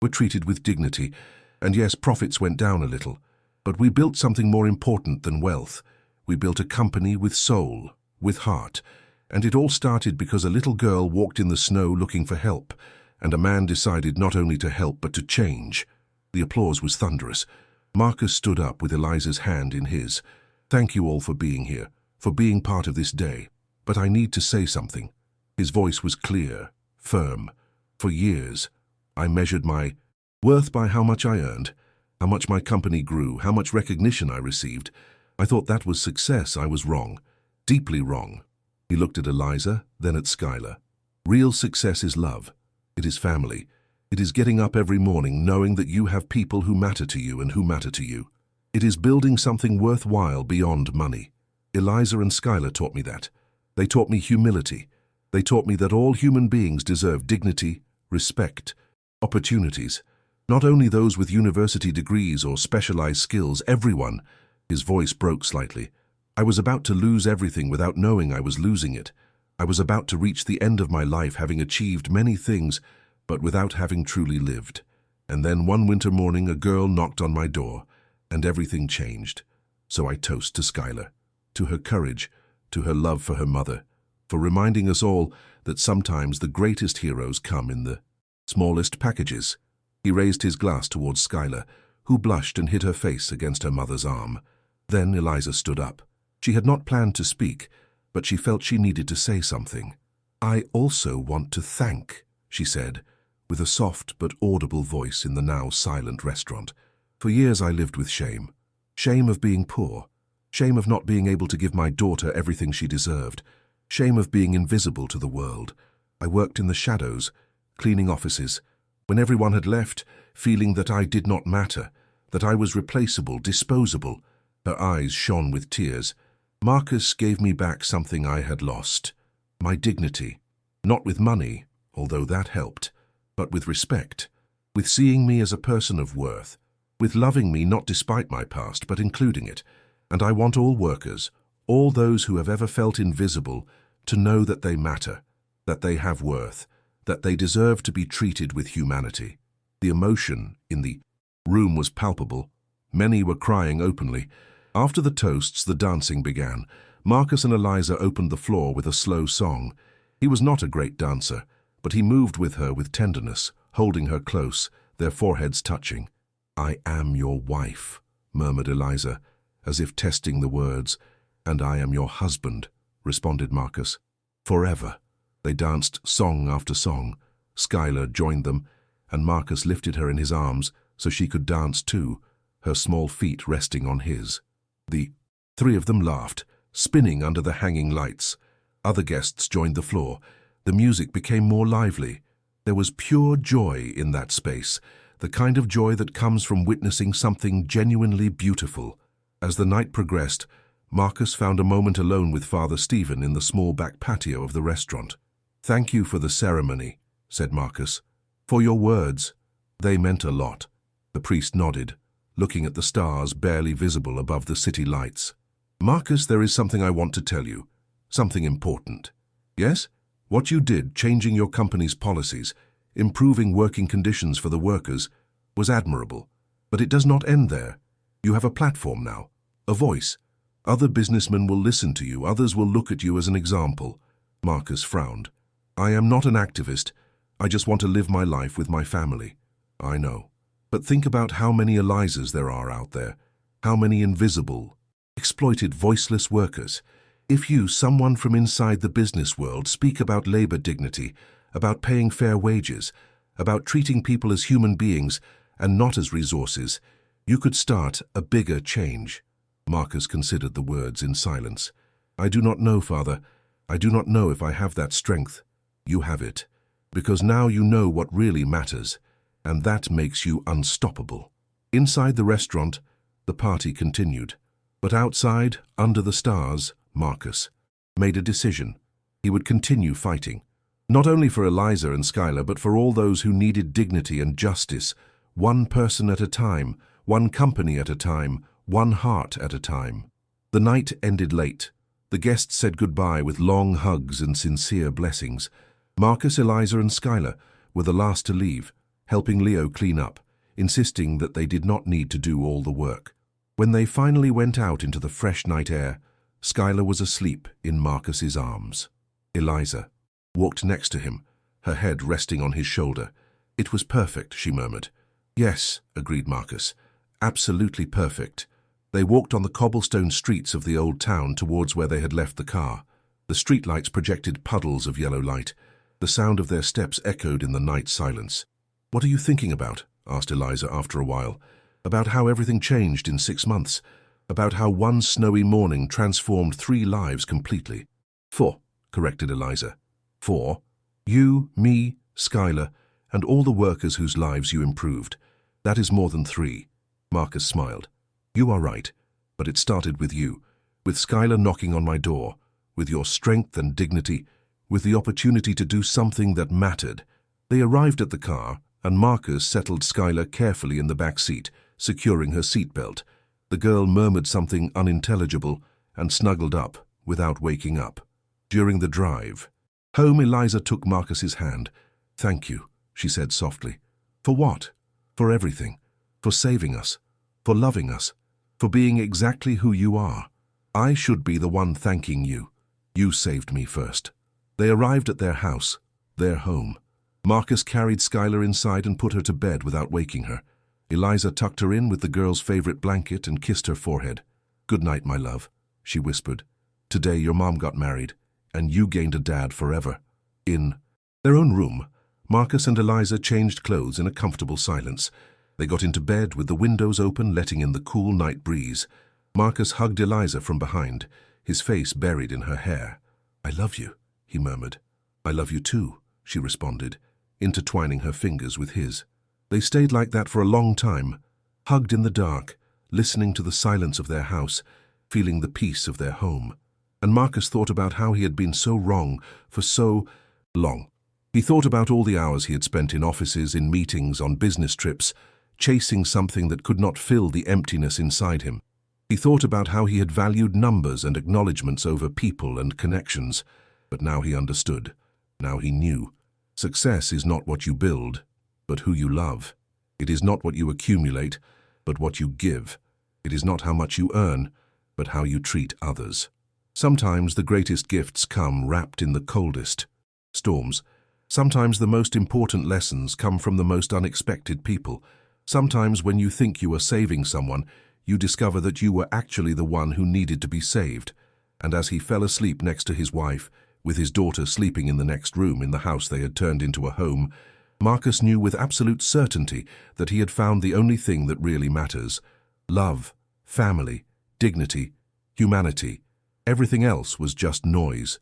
were treated with dignity. And yes, profits went down a little. But we built something more important than wealth. We built a company with soul, with heart. And it all started because a little girl walked in the snow looking for help, and a man decided not only to help but to change. The applause was thunderous. Marcus stood up with Eliza's hand in his. Thank you all for being here, for being part of this day. But I need to say something. His voice was clear, firm. For years, I measured my worth by how much I earned, how much my company grew, how much recognition I received. I thought that was success. I was wrong, deeply wrong. He looked at Eliza, then at Skylar. Real success is love. It is family. It is getting up every morning knowing that you have people who matter to you and who matter to you. It is building something worthwhile beyond money. Eliza and Skylar taught me that. They taught me humility. They taught me that all human beings deserve dignity, respect, opportunities. Not only those with university degrees or specialized skills, everyone. His voice broke slightly. I was about to lose everything without knowing I was losing it. I was about to reach the end of my life having achieved many things, but without having truly lived. And then one winter morning a girl knocked on my door, and everything changed. So I toast to Skylar, to her courage, to her love for her mother, for reminding us all that sometimes the greatest heroes come in the smallest packages. He raised his glass towards Skylar, who blushed and hid her face against her mother's arm. Then Eliza stood up. She had not planned to speak, but she felt she needed to say something. I also want to thank, she said, with a soft but audible voice in the now silent restaurant. For years I lived with shame. Shame of being poor. Shame of not being able to give my daughter everything she deserved. Shame of being invisible to the world. I worked in the shadows, cleaning offices. When everyone had left, feeling that I did not matter, that I was replaceable, disposable. Her eyes shone with tears. Marcus gave me back something I had lost. My dignity. Not with money, although that helped, but with respect. With seeing me as a person of worth. With loving me not despite my past, but including it. And I want all workers, all those who have ever felt invisible, to know that they matter. that they have worth, that they deserve to be treated with humanity. The emotion in the room was palpable. Many were crying openly. After the toasts, the dancing began. Marcus and Eliza opened the floor with a slow song. He was not a great dancer, but he moved with her with tenderness, holding her close, their foreheads touching. "I am your wife," murmured Eliza, as if testing the words. "And I am your husband," responded Marcus. "Forever." They danced song after song. Skylar joined them, and Marcus lifted her in his arms so she could dance too, her small feet resting on his. The three of them laughed, spinning under the hanging lights. Other guests joined the floor. The music became more lively. There was pure joy in that space, the kind of joy that comes from witnessing something genuinely beautiful. As the night progressed, Marcus found a moment alone with Father Stephen in the small back patio of the restaurant. "Thank you for the ceremony," said Marcus. "For your words. They meant a lot." The priest nodded, looking at the stars barely visible above the city lights. "Marcus, there is something I want to tell you. Something important." "Yes? What you did, changing your company's policies, improving working conditions for the workers, was admirable. But it does not end there. You have a platform now, a voice. Other businessmen will listen to you, others will look at you as an example." Marcus frowned. "I am not an activist. I just want to live my life with my family." "I know. But think about how many Elizas there are out there, how many invisible, exploited, voiceless workers. If you, someone from inside the business world, speak about labor dignity, about paying fair wages, about treating people as human beings and not as resources, you could start a bigger change." Marcus considered the words in silence. "I do not know, Father. I do not know if I have that strength. You have it, because now you know what really matters, and that makes you unstoppable." Inside the restaurant, the party continued. But outside, under the stars, Marcus made a decision. He would continue fighting, not only for Eliza and Skylar, but for all those who needed dignity and justice, one person at a time, one company at a time, one heart at a time. The night ended late. The guests said goodbye with long hugs and sincere blessings. Marcus, Eliza, and Skylar were the last to leave, helping Leo clean up, insisting that they did not need to do all the work. When they finally went out into the fresh night air, Skylar was asleep in Marcus's arms. Eliza walked next to him, her head resting on his shoulder. "It was perfect," she murmured. "Yes," agreed Marcus. "Absolutely perfect." They walked on the cobblestone streets of the old town towards where they had left the car. The streetlights projected puddles of yellow light. The sound of their steps echoed in the night silence. "What are you thinking about?" asked Eliza after a while. "About how everything changed in 6 months. About how one snowy morning transformed 3 lives completely." "4," corrected Eliza. "4. You, me, Skylar, and all the workers whose lives you improved. That is more than 3. Marcus smiled. "You are right, but it started with you, with Skylar knocking on my door, with your strength and dignity, with the opportunity to do something that mattered." They arrived at the car, and Marcus settled Skylar carefully in the back seat, securing her seatbelt. The girl murmured something unintelligible and snuggled up without waking up. During the drive home, Eliza took Marcus's hand. "Thank you," she said softly. "For what?" "For everything. For saving us. For loving us. For being exactly who you are. I should be the one thanking you. You saved me first." They arrived at their house, their home. Marcus carried Skylar inside and put her to bed without waking her. Eliza tucked her in with the girl's favorite blanket and kissed her forehead. "Good night, my love," she whispered. "Today your mom got married, and you gained a dad forever." In their own room, Marcus and Eliza changed clothes in a comfortable silence. They got into bed with the windows open, letting in the cool night breeze. Marcus hugged Eliza from behind, his face buried in her hair. "I love you," he murmured. "I love you too," she responded, intertwining her fingers with his. They stayed like that for a long time, hugged in the dark, listening to the silence of their house, feeling the peace of their home. And Marcus thought about how he had been so wrong for so long. He thought about all the hours he had spent in offices, in meetings, on business trips, chasing something that could not fill the emptiness inside him. He thought about how he had valued numbers and acknowledgments over people and connections, but now he understood. Now he knew. Success is not what you build, but who you love. It is not what you accumulate, but what you give. It is not how much you earn, but how you treat others. Sometimes the greatest gifts come wrapped in the coldest storms. Sometimes the most important lessons come from the most unexpected people. Sometimes when you think you are saving someone, you discover that you were actually the one who needed to be saved. And as he fell asleep next to his wife, with his daughter sleeping in the next room in the house they had turned into a home, Marcus knew with absolute certainty that he had found the only thing that really matters: love, family, dignity, humanity. Everything else was just noise.